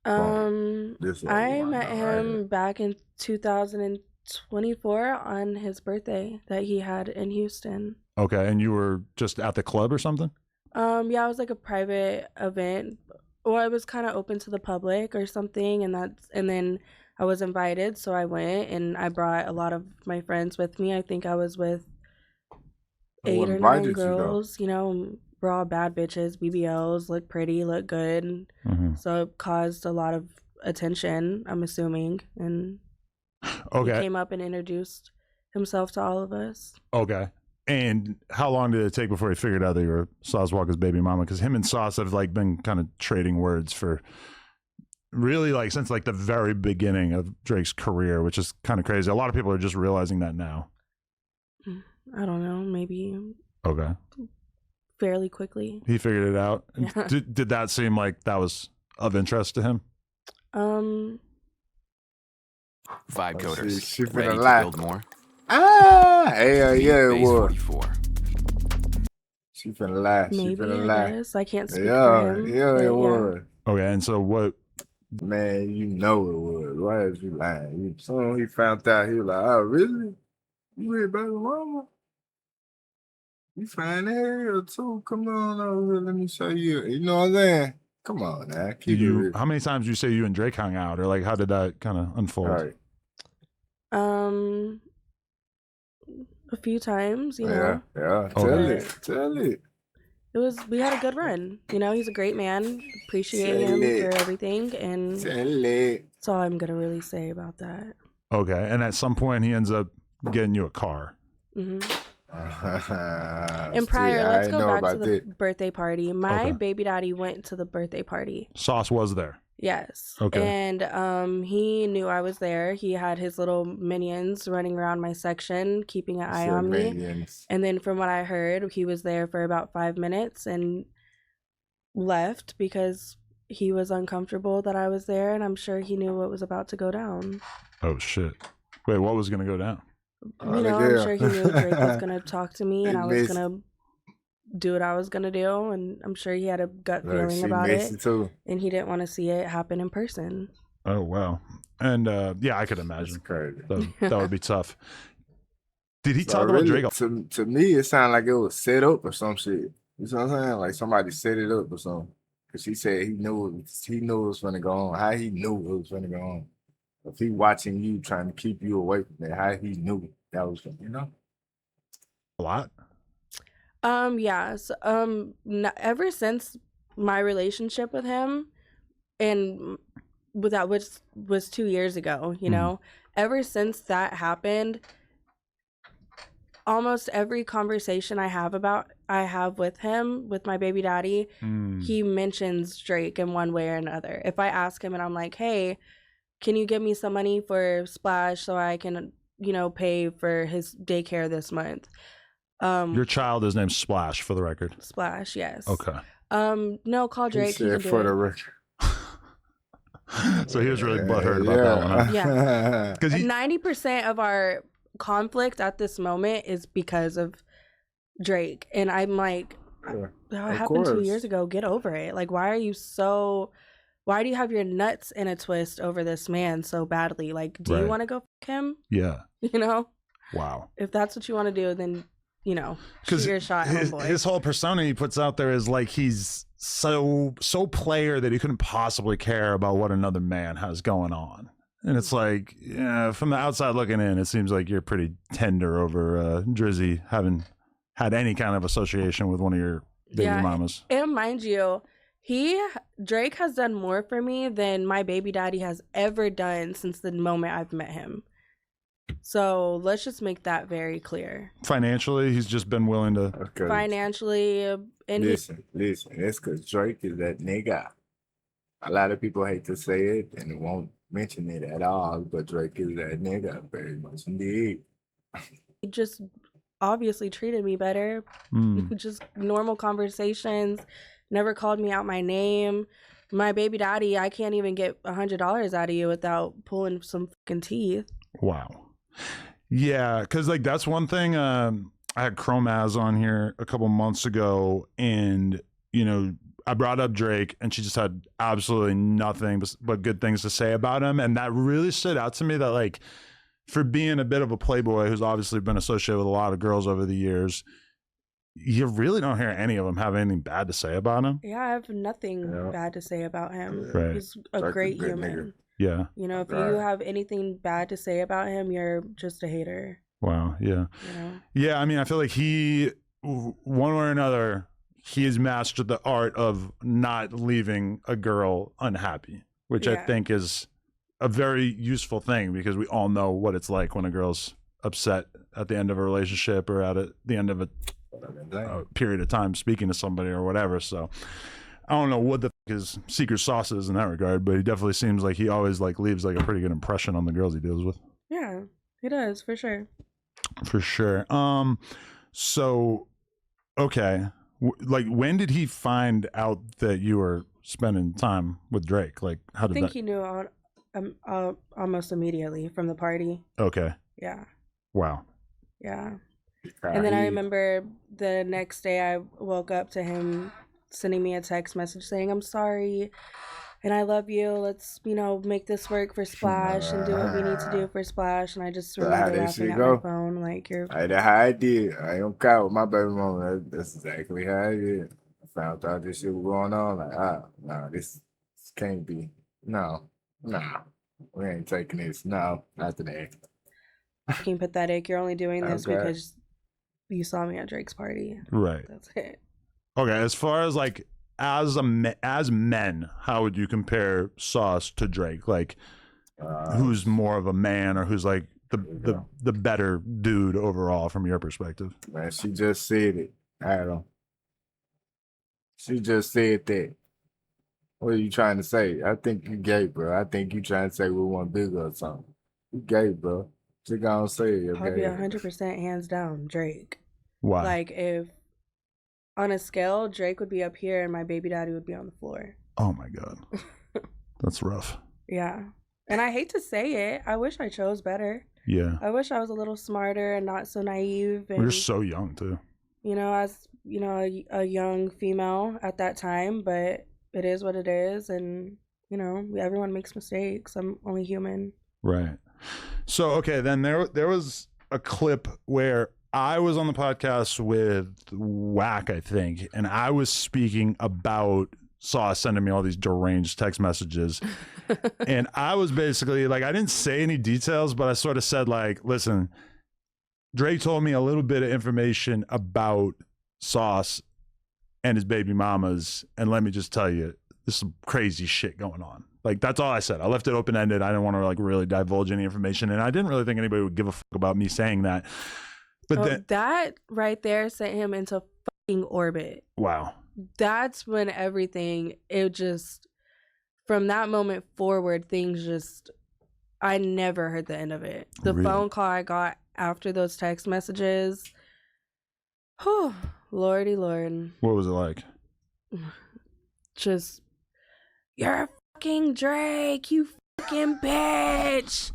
Speaker 1: This one
Speaker 3: I
Speaker 1: I
Speaker 3: met
Speaker 1: know,
Speaker 3: him
Speaker 1: right?
Speaker 3: back in 2024 on his birthday that he had in Houston.
Speaker 2: Okay, and you were just at the club or something?
Speaker 3: Yeah, it was like a private event, or it was kind of open to the public or something, and then I was invited, so I went, and I brought a lot of my friends with me. I think I was with
Speaker 1: Who
Speaker 3: 8 or 9
Speaker 1: invited you, though?
Speaker 3: girls. You know, we're all bad bitches, BBLs, look pretty, look good. So it caused a lot of attention, I'm assuming, and he
Speaker 2: Okay,
Speaker 3: came up and introduced himself to all of us.
Speaker 2: okay. And how long did it take before he figured out that you were Sauce Walka's baby mama? Because him and Sauce have like been kind of trading words for really like since like the very beginning of Drake's career, which is kind of crazy. A lot of people are just realizing that now.
Speaker 3: I don't know, maybe
Speaker 2: Okay.
Speaker 3: fairly quickly.
Speaker 2: He figured it out.
Speaker 3: Yeah.
Speaker 2: Did that seem like that was of interest to him?
Speaker 6: Vibe
Speaker 1: Oh,
Speaker 6: coders.
Speaker 1: she
Speaker 6: Ready
Speaker 1: finna
Speaker 6: to
Speaker 1: lie.
Speaker 6: build more?
Speaker 1: Hell yeah, it
Speaker 6: Phase
Speaker 1: was.
Speaker 6: 44.
Speaker 1: She finna lie. She
Speaker 3: Maybe,
Speaker 1: finna
Speaker 3: I
Speaker 1: lie.
Speaker 3: guess. I can't speak
Speaker 1: Yeah,
Speaker 3: for him.
Speaker 1: yeah,
Speaker 3: but
Speaker 1: it was.
Speaker 2: Okay, and so what?
Speaker 1: Man, you know it was. Why is you lying? Soon he found out, he was like, oh, really? You with baby mama? You fine here too. Come on over here. Let me show you. You know what I'm saying? Come on now.
Speaker 2: Did
Speaker 1: Keep it
Speaker 2: you?
Speaker 1: real.
Speaker 2: How many times did you say you and Drake hung out, or like how did that kind of unfold?
Speaker 1: All right.
Speaker 3: A few times, you
Speaker 1: Yeah,
Speaker 3: know.
Speaker 1: yeah.
Speaker 2: Okay.
Speaker 1: Tell it. Tell it.
Speaker 3: We had a good run. You know, he's a great man. Appreciate
Speaker 1: Tell
Speaker 3: him
Speaker 1: it.
Speaker 3: for everything, and
Speaker 1: Tell it.
Speaker 3: that's all I'm gonna really say about that.
Speaker 2: Okay, and at some point he ends up getting you a car.
Speaker 3: hmm
Speaker 1: And
Speaker 3: And prior, let's go back to the
Speaker 1: that.
Speaker 3: birthday party. My
Speaker 2: Okay.
Speaker 3: baby daddy went to the birthday party.
Speaker 2: Sauce was there.
Speaker 3: Yes.
Speaker 2: Okay.
Speaker 3: And he knew I was there. He had his little minions running around my section, keeping an eye on me.
Speaker 1: Minions.
Speaker 3: And then from what I heard, he was there for about 5 minutes and left because he was uncomfortable that I was there, and I'm sure he knew what was about to go down.
Speaker 2: Oh shit! Wait, what was gonna go down?
Speaker 3: You know, I'm sure he knew Drake was gonna talk to me, and I was gonna do what I was gonna do, and I'm sure he had a gut feeling about it,
Speaker 1: Too.
Speaker 3: and he didn't want to see it happen in person.
Speaker 2: Oh wow! And yeah, I could
Speaker 1: That's
Speaker 2: imagine
Speaker 1: crazy.
Speaker 2: that would be tough. Did he
Speaker 1: So
Speaker 2: talk about
Speaker 1: really,
Speaker 2: Drake?
Speaker 1: to me, it sounded like it was set up or some shit. You know what I'm saying? Like somebody set it up or something. Cause he said he knew it was gonna go on. How he knew it was gonna go on? If he watching you, trying to keep you away from it, how he knew that was gonna, you know?
Speaker 2: A lot.
Speaker 3: Yes. Ever since my relationship with him, and with that, which was 2 years ago, you know, ever since that happened, almost every conversation I have with him, with my baby daddy, he mentions Drake in one way or another. If I ask him and I'm like, hey, can you give me some money for Splash so I can, you know, pay for his daycare this month?
Speaker 2: Your child is named Splash, for the record.
Speaker 3: Splash, yes.
Speaker 2: Okay.
Speaker 3: No, call Drake.
Speaker 1: He
Speaker 3: He
Speaker 1: said
Speaker 3: can
Speaker 1: for
Speaker 3: do
Speaker 1: the
Speaker 3: it.
Speaker 1: record.
Speaker 2: So he was really butthurt about that one. Huh?
Speaker 3: Yeah.
Speaker 2: Because
Speaker 3: 90% of our conflict at this moment is because of Drake, and I'm like, that happened 2 years ago. Get over it. Like, why do you have your nuts in a twist over this man so badly? Like, do you
Speaker 2: Right.
Speaker 3: want to go fuck him?
Speaker 2: yeah.
Speaker 3: You know,
Speaker 2: Wow.
Speaker 3: if that's what you want to do, then, you know, shoot your shot, homeboy.
Speaker 2: His whole persona he puts out there is like he's so player that he couldn't possibly care about what another man has going on. And it's like, yeah, from the outside looking in, it seems like you're pretty tender over Drizzy having had any kind of association with one of your baby mamas.
Speaker 3: And mind you, Drake has done more for me than my baby daddy has ever done since the moment I've met him. So let's just make that very clear.
Speaker 2: Financially, he's just been willing to.
Speaker 1: Okay.
Speaker 3: Financially, and
Speaker 1: Listen. It's because Drake is that nigga. A lot of people hate to say it and won't mention it at all, but Drake is that nigga very much indeed.
Speaker 3: he just obviously treated me better. Just normal conversations. Never called me out my name. My baby daddy, I can't even get $100 out of you without pulling some fucking teeth.
Speaker 2: Wow. Yeah, because like that's one thing. I had Chromaz on here a couple months ago, and you know, I brought up Drake, and she just had absolutely nothing but good things to say about him, and that really stood out to me. That like, for being a bit of a playboy who's obviously been associated with a lot of girls over the years, you really don't hear any of them have anything bad to say about him.
Speaker 3: Yeah, I have nothing bad to say about him.
Speaker 2: Right.
Speaker 3: He's a
Speaker 1: Drake
Speaker 3: great
Speaker 1: a good
Speaker 3: human.
Speaker 1: nigga.
Speaker 2: Yeah.
Speaker 3: You know, if you
Speaker 1: Right.
Speaker 3: have anything bad to say about him, you're just a hater.
Speaker 2: Wow. Yeah.
Speaker 3: You know?
Speaker 2: Yeah. I mean, I feel like he, one way or another, he has mastered the art of not leaving a girl unhappy, which I
Speaker 3: Yeah.
Speaker 2: think is a very useful thing, because we all know what it's like when a girl's upset at the end of a relationship or at the end of a period of time speaking to somebody or whatever. So I don't know what the his secret sauce is in that regard, but he definitely seems like he always like leaves like a pretty good impression on the girls he deals with.
Speaker 3: Yeah, he does, for sure.
Speaker 2: For sure. So okay, like when did he find out that you were spending time with Drake? Like how
Speaker 3: I
Speaker 2: did
Speaker 3: think
Speaker 2: that?
Speaker 3: he knew almost immediately from the party.
Speaker 2: Okay.
Speaker 3: Yeah,
Speaker 2: Wow.
Speaker 3: yeah. And then I remember the next day I woke up to him sending me a text message saying, "I'm sorry and I love you. Let's, make this work for Splash and do what we need to do for Splash." And I just
Speaker 1: So how
Speaker 3: remember
Speaker 1: that
Speaker 3: laughing
Speaker 1: shit
Speaker 3: at
Speaker 1: go?
Speaker 3: my phone like, "You're
Speaker 1: That's how I did. I don't count with my baby mama. That's exactly how I did. I found out this shit was going on. Like, nah, this can't be. No, nah, we ain't taking this. No, not today.
Speaker 3: fucking pathetic. You're only doing this
Speaker 1: Okay.
Speaker 3: because you saw me at Drake's party."
Speaker 2: Right.
Speaker 3: That's it.
Speaker 2: Okay. As far as like as men, how would you compare Sauce to Drake? Like who's more of a man, or who's like the better dude overall from your perspective?
Speaker 1: Man, she just said it, Adam. She just said that. What are you trying to say? I think you gay, bro. I think you trying to say we want bigger or something. You gay, bro. Just gonna say it,
Speaker 3: I'll be
Speaker 1: okay?
Speaker 3: 100% hands down Drake.
Speaker 2: Why?
Speaker 3: Like, if on a scale, Drake would be up here and my baby daddy would be on the floor.
Speaker 2: Oh my God. That's rough.
Speaker 3: Yeah. And I hate to say it. I wish I chose better.
Speaker 2: Yeah.
Speaker 3: I wish I was a little smarter and not so naive. And,
Speaker 2: We're so young too.
Speaker 3: as, a young female at that time, but it is what it is. And, everyone makes mistakes. I'm only human.
Speaker 2: Right. So, okay, then there was a clip where I was on the podcast with Whack, I think, and I was speaking about Sauce sending me all these deranged text messages. And I was basically like, I didn't say any details, but I sort of said like, listen, Drake told me a little bit of information about Sauce and his baby mamas, and let me just tell you, there's some crazy shit going on. Like, that's all I said. I left it open-ended. I didn't want to like really divulge any information, and I didn't really think anybody would give a fuck about me saying that. But then,
Speaker 3: that right there sent him into fucking orbit.
Speaker 2: wow.
Speaker 3: That's when from that moment forward, I never heard the end of it. The
Speaker 2: Really?
Speaker 3: phone call I got after those text messages, whew, lordy lord.
Speaker 2: What was it like?
Speaker 3: Just, "You're a fucking Drake, you fucking bitch.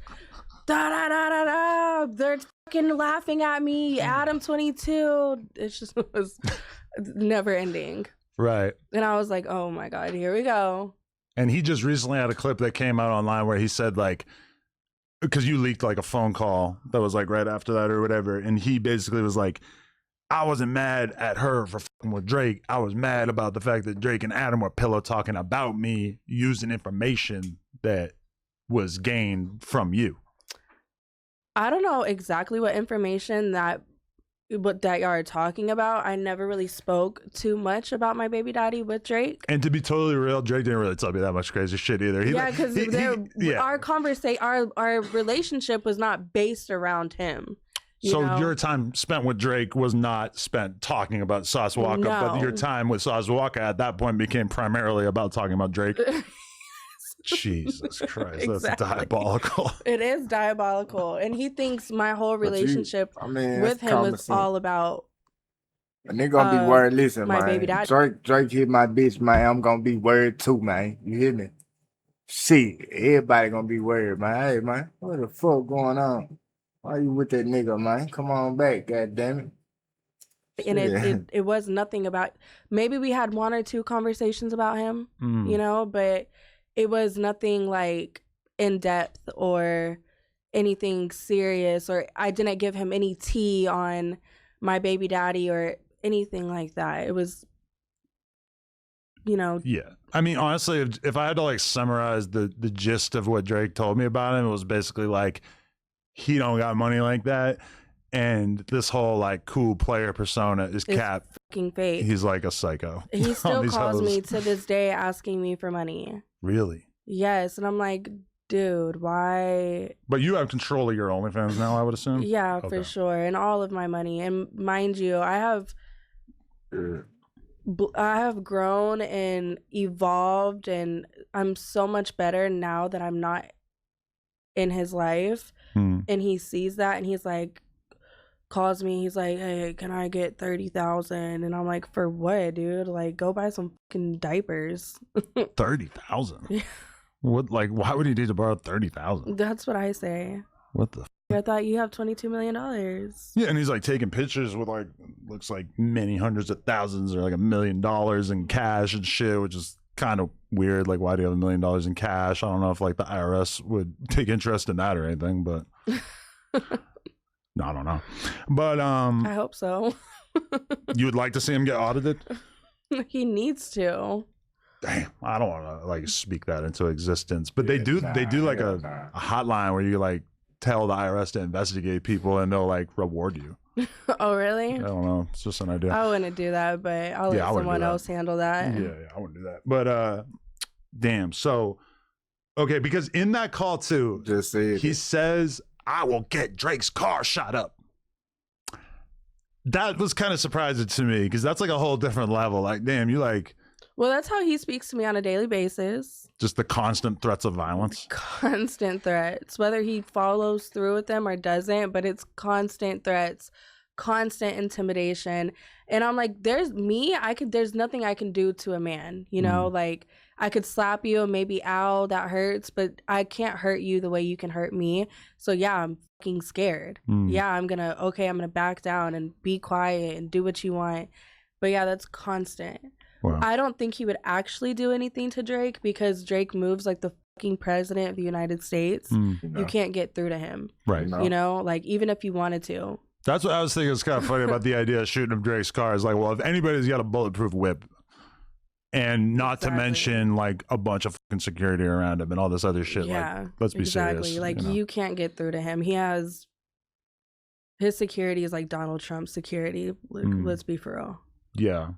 Speaker 3: Da da da da da. They're fucking laughing at me. Adam 22. It just was never ending.
Speaker 2: Right.
Speaker 3: And I was like, oh my God, here we go.
Speaker 2: And he just recently had a clip that came out online where he said like, because you leaked like a phone call that was like right after that or whatever, and he basically was like, I wasn't mad at her for fucking with Drake. I was mad about the fact that Drake and Adam were pillow talking about me using information that was gained from you.
Speaker 3: I don't know exactly what information that what that y'all are talking about. I never really spoke too much about my baby daddy with Drake.
Speaker 2: And to be totally real, Drake didn't really tell me that much crazy shit either.
Speaker 3: Yeah, because our relationship was not based around him.
Speaker 2: So
Speaker 3: know?
Speaker 2: Your time spent with Drake was not spent talking about Sauce Walka, but your time with Sauce Walka at that point became primarily about talking about Drake. Jesus Christ, that's diabolical.
Speaker 3: It is diabolical. And he thinks my whole relationship with him was all about
Speaker 1: a nigga gonna be worried. Listen,
Speaker 3: my
Speaker 1: man.
Speaker 3: baby daddy.
Speaker 1: Drake hit my bitch, man. I'm gonna be worried too, man. You hear me? Shit, everybody gonna be worried, man. Hey, man, what the fuck going on? Why you with that nigga, man? Come on back, goddamn it.
Speaker 3: And it was nothing about. Maybe we had 1 or 2 conversations about him, you know, but it was nothing like in depth or anything serious, or I didn't give him any tea on my baby daddy or anything like that. It was, you know.
Speaker 2: Yeah. I mean, honestly, if I had to like summarize the gist of what Drake told me about him, it was basically like, he don't got money like that. And this whole like cool player persona is cap.
Speaker 3: Fucking fake.
Speaker 2: He's like a psycho.
Speaker 3: He still calls me to this day asking me for money.
Speaker 2: Really?
Speaker 3: Yes. And I'm like, dude, why?
Speaker 2: But you have control of your OnlyFans now, I would assume?
Speaker 3: Yeah, for sure. And all of my money. And mind you, I have grown and evolved, and I'm so much better now that I'm not in his life. And he sees that, and he's like, calls me, he's like, hey, can I get 30,000? And I'm like, for what, dude? Like, go buy some fucking diapers.
Speaker 2: 30,000?
Speaker 3: Yeah.
Speaker 2: What, like, why would he need to borrow 30,000?
Speaker 3: That's what I say.
Speaker 2: What the
Speaker 3: I thought you have $22 million.
Speaker 2: Yeah, and he's like taking pictures with like, looks like many hundreds of thousands or like $1 million in cash and shit, which is kind of weird. Like, why do you have $1 million in cash? I don't know if like the IRS would take interest in that or anything, but no, I don't know. But
Speaker 3: I hope so.
Speaker 2: you would like to see him get audited?
Speaker 3: He needs to.
Speaker 2: Damn, I don't want to like speak that into existence, but they do like a hotline where you like tell the IRS to investigate people and they'll like reward you.
Speaker 3: Oh, really?
Speaker 2: I don't know. It's just an idea.
Speaker 3: I wouldn't do that, but I'll let someone else handle that.
Speaker 2: Yeah, I wouldn't do that. But damn. So, okay, because in that call too, he says, I will get Drake's car shot up. That was kind of surprising to me because that's like a whole different level. Like, damn, you like.
Speaker 3: Well, that's how he speaks to me on a daily basis.
Speaker 2: Just the constant threats of violence.
Speaker 3: Constant threats, whether he follows through with them or doesn't, but it's constant threats, constant intimidation. And I'm like, there's nothing I can do to a man, you know, like I could slap you and maybe, ow, that hurts, but I can't hurt you the way you can hurt me. So yeah, I'm fucking scared. Yeah, I'm gonna back down and be quiet and do what you want. But yeah, that's constant. Wow. I don't think he would actually do anything to Drake because Drake moves like the fucking president of the United States. You can't get through to him. Right. You know, like even if you wanted to.
Speaker 2: That's what I was thinking. It's kind of funny about the idea of shooting up Drake's car. Is like, well, if anybody's got a bulletproof whip and not to mention like a bunch of fucking security around him and all this other shit. Yeah, like, let's be serious.
Speaker 3: Like you can't get through to him. His security is like Donald Trump's security. Let's be for real.
Speaker 2: Yeah.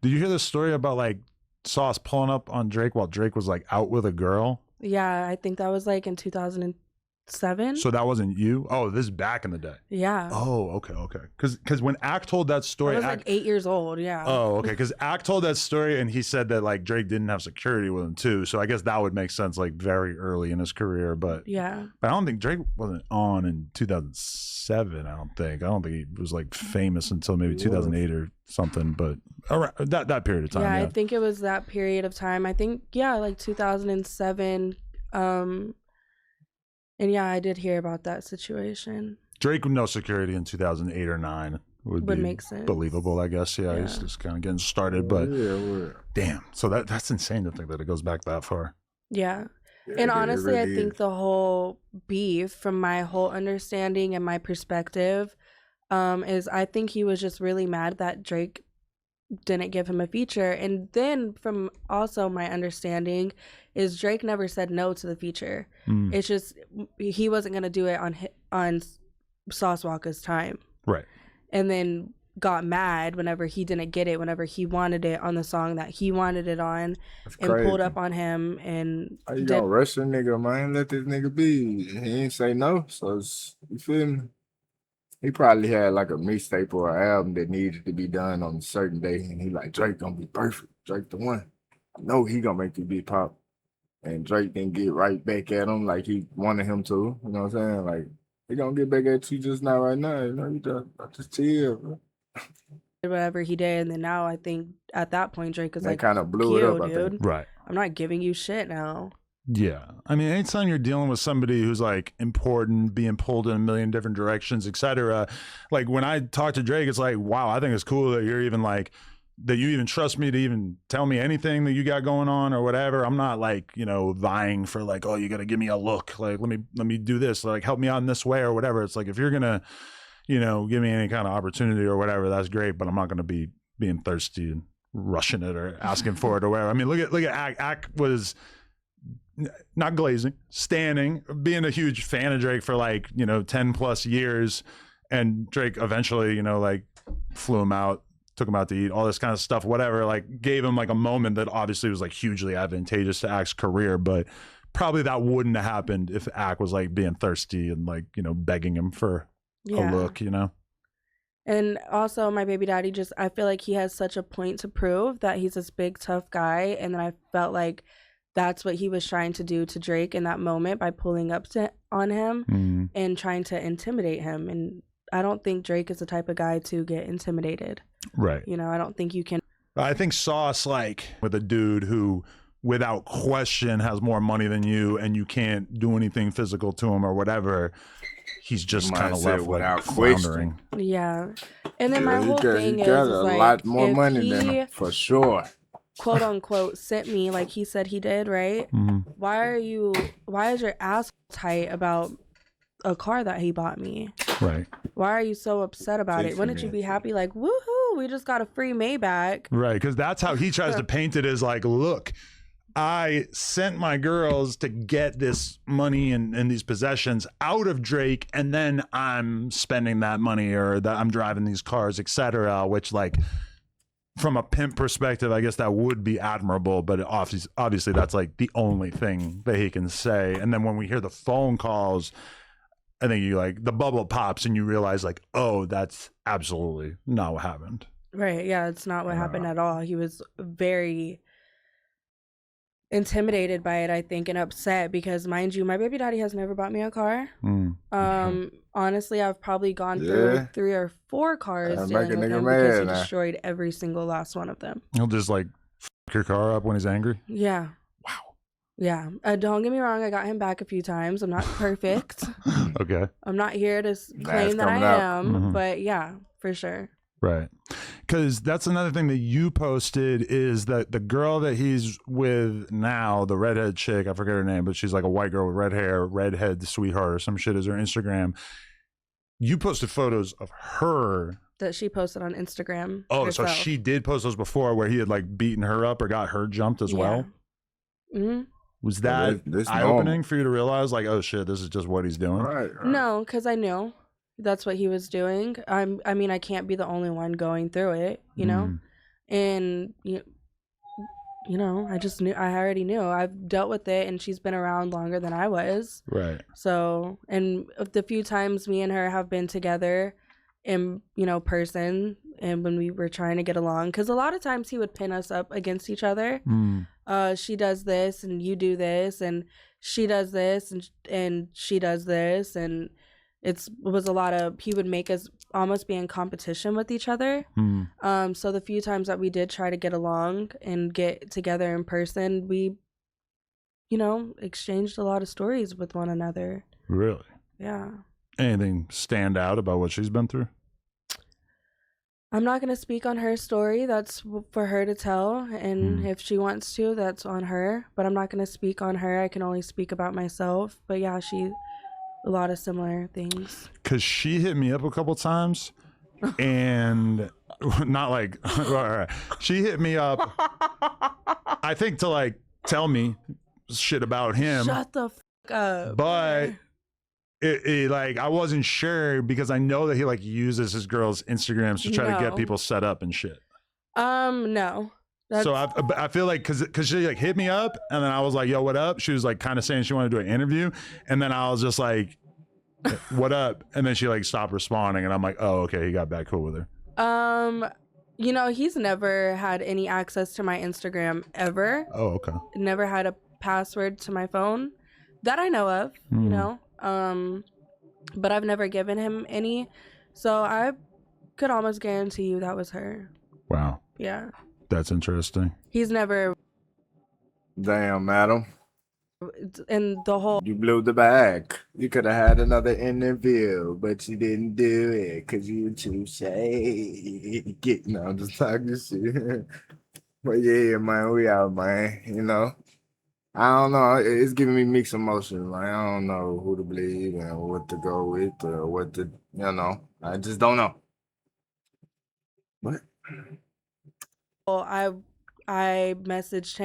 Speaker 2: Did you hear the story about like Sauce pulling up on Drake while Drake was like out with a girl?
Speaker 3: Yeah, I think that was like in 2007.
Speaker 2: So that wasn't you? Oh, this is back in the day.
Speaker 3: Yeah.
Speaker 2: Oh, okay. Because when Ack told that story,
Speaker 3: I was like 8 years old. Yeah.
Speaker 2: Oh, okay. Because Ack told that story and he said that like Drake didn't have security with him too. So I guess that would make sense like very early in his career. But
Speaker 3: yeah,
Speaker 2: but I don't think Drake wasn't on in 2007. I don't think he was like famous until maybe 2008 or something. But around that period of time.
Speaker 3: Yeah, I think it was that period of time. I think like 2007. And yeah, I did hear about that situation.
Speaker 2: Drake with no security in 2008 or 9 would be make sense. Believable, I guess. Yeah, he's just kind of getting started. But damn, so that's insane to think that it goes back that far.
Speaker 3: Yeah. And honestly, really I think the whole beef, from my whole understanding and my perspective, is I think he was just really mad that Drake didn't give him a feature. And then from also my understanding is Drake never said no to the feature. It's just he wasn't going to do it on Sauce Walka's time.
Speaker 2: Right.
Speaker 3: and then got mad whenever he didn't get it, whenever he wanted it on the song that he wanted it on,
Speaker 1: That's
Speaker 3: and
Speaker 1: crazy.
Speaker 3: pulled up on him and
Speaker 1: How you gonna rush a nigga, man? Let this nigga be. He ain't say no, so you feel me? He probably had like a mixtape or an album that needed to be done on a certain day, and he like, Drake gonna be perfect. Drake the one. I know he gonna make the beat pop. And Drake didn't get right back at him like he wanted him to. You know what I'm saying? Like, he gonna get back at you just not right now. You know, you just chill, bro.
Speaker 3: whatever he did, and then now I think at that point Drake is
Speaker 1: They
Speaker 3: like,
Speaker 1: kind of blew it up, I
Speaker 3: dude,
Speaker 1: think.
Speaker 2: Right.
Speaker 3: I'm not giving you shit now.
Speaker 2: Yeah. I mean, anytime you're dealing with somebody who's like important, being pulled in a million different directions, etc. Like when I talk to Drake, it's like, wow, I think it's cool that you're even like, that you even trust me to even tell me anything that you got going on or whatever. I'm not like, you know, vying for like, oh, you got to give me a look. Like, let me do this. Like, help me out in this way or whatever. It's like, if you're going to, you know, give me any kind of opportunity or whatever, that's great. But I'm not going to be being thirsty and rushing it or asking for it or whatever. I mean, look at Ak was not glazing, standing, being a huge fan of Drake for like, you know, 10 plus years. And Drake eventually, you know, like flew him out, took him out to eat, all this kind of stuff, whatever, like gave him like a moment that obviously was like hugely advantageous to Ak's career, but probably that wouldn't have happened if Ak was like being thirsty and like, you know, begging him for a look, you know?
Speaker 3: And also my baby daddy I feel like he has such a point to prove that he's this big, tough guy. And then I felt like that's what he was trying to do to Drake in that moment by pulling up on him and trying to intimidate him. And I don't think Drake is the type of guy to get intimidated.
Speaker 2: Right.
Speaker 3: You know, I don't think you can.
Speaker 2: I think Sauce, like with a dude who without question has more money than you and you can't do anything physical to him or whatever, he's just kind of left without floundering.
Speaker 3: Yeah. And then my whole thing is
Speaker 1: a
Speaker 3: like,
Speaker 1: lot more
Speaker 3: if
Speaker 1: money than him, for sure.
Speaker 3: quote unquote sent me like he said he did, right? Why is your ass tight about a car that he bought me?
Speaker 2: Right.
Speaker 3: Why are you so upset about it? Wouldn't you be happy like, woohoo, we just got a free Maybach?
Speaker 2: Right, because that's how he tries to paint it, as like, look, I sent my girls to get this money and these possessions out of Drake, and then I'm spending that money or that I'm driving these cars, etc. Which, like, from a pimp perspective, I guess that would be admirable, but obviously that's like the only thing that he can say. And then when we hear the phone calls, I think you like the bubble pops and you realize like, oh, that's absolutely not what happened.
Speaker 3: Right. Yeah, it's not what happened at all. He was very intimidated by it, I think, and upset because, mind you, my baby daddy has never bought me a car. Honestly, I've probably gone through 3 or 4 cars dealing with him because he destroyed every single last one of them.
Speaker 2: He'll just like f your car up when he's angry.
Speaker 3: Yeah.
Speaker 2: Wow.
Speaker 3: Yeah. Don't get me wrong. I got him back a few times. I'm not perfect.
Speaker 2: Okay.
Speaker 3: I'm not here to claim that I am, but yeah, for sure.
Speaker 2: Right. Because that's another thing that you posted is that the girl that he's with now, the redhead chick, I forget her name, but she's like a white girl with red hair, redhead sweetheart or some shit is her Instagram. You posted photos of her.
Speaker 3: That she posted on Instagram.
Speaker 2: Oh,
Speaker 3: herself.
Speaker 2: so she did post those before where he had like beaten her up or got her jumped as well?
Speaker 3: Mm-hmm.
Speaker 2: Was that eye-opening for you to realize like, oh shit, this is just what he's doing?
Speaker 1: Right.
Speaker 3: No, because I knew that's what he was doing. I mean, I can't be the only one going through it, you know? And, you know, I just knew, I already knew. I've dealt with it and she's been around longer than I was.
Speaker 2: Right.
Speaker 3: So, and the few times me and her have been together in, you know, person and when we were trying to get along, because a lot of times he would pin us up against each other. She does this and you do this and she does this and she does this, and it was a lot of, he would make us almost be in competition with each other. So the few times that we did try to get along and get together in person, we, you know, exchanged a lot of stories with one another.
Speaker 2: Really?
Speaker 3: Yeah.
Speaker 2: Anything stand out about what she's been through?
Speaker 3: I'm not going to speak on her story. That's for her to tell. And if she wants to, that's on her. But I'm not going to speak on her. I can only speak about myself. But yeah, a lot of similar things. Because
Speaker 2: she hit me up a couple times and not like, she hit me up, I think to like tell me shit about him.
Speaker 3: Shut the fuck up.
Speaker 2: But like I wasn't sure because I know that he like uses his girls' Instagrams to try to get
Speaker 3: No.
Speaker 2: people set up and shit.
Speaker 3: No. That's,
Speaker 2: So I feel like because she like hit me up and then I was like, yo, what up? She was like kind of saying she wanted to do an interview, and then I was just like, what up? And then she like stopped responding, and I'm like, oh, okay, he got back cool with her.
Speaker 3: you know, he's never had any access to my Instagram ever.
Speaker 2: Oh, okay.
Speaker 3: Never had a password to my phone that I know of, you know. But I've never given him any. So I could almost guarantee you that was her.
Speaker 2: Wow.
Speaker 3: Yeah.
Speaker 2: That's interesting.
Speaker 3: He's never
Speaker 1: Damn, madam.
Speaker 3: in the whole
Speaker 1: You blew the bag. You could have had another interview, but you didn't do it because you were too shy. No, I'm just talking shit. But yeah, man, we out, man. You know, I don't know. It's giving me mixed emotions. Like, I don't know who to believe and what to go with or what to, you know. I just don't know. What?
Speaker 3: I messaged him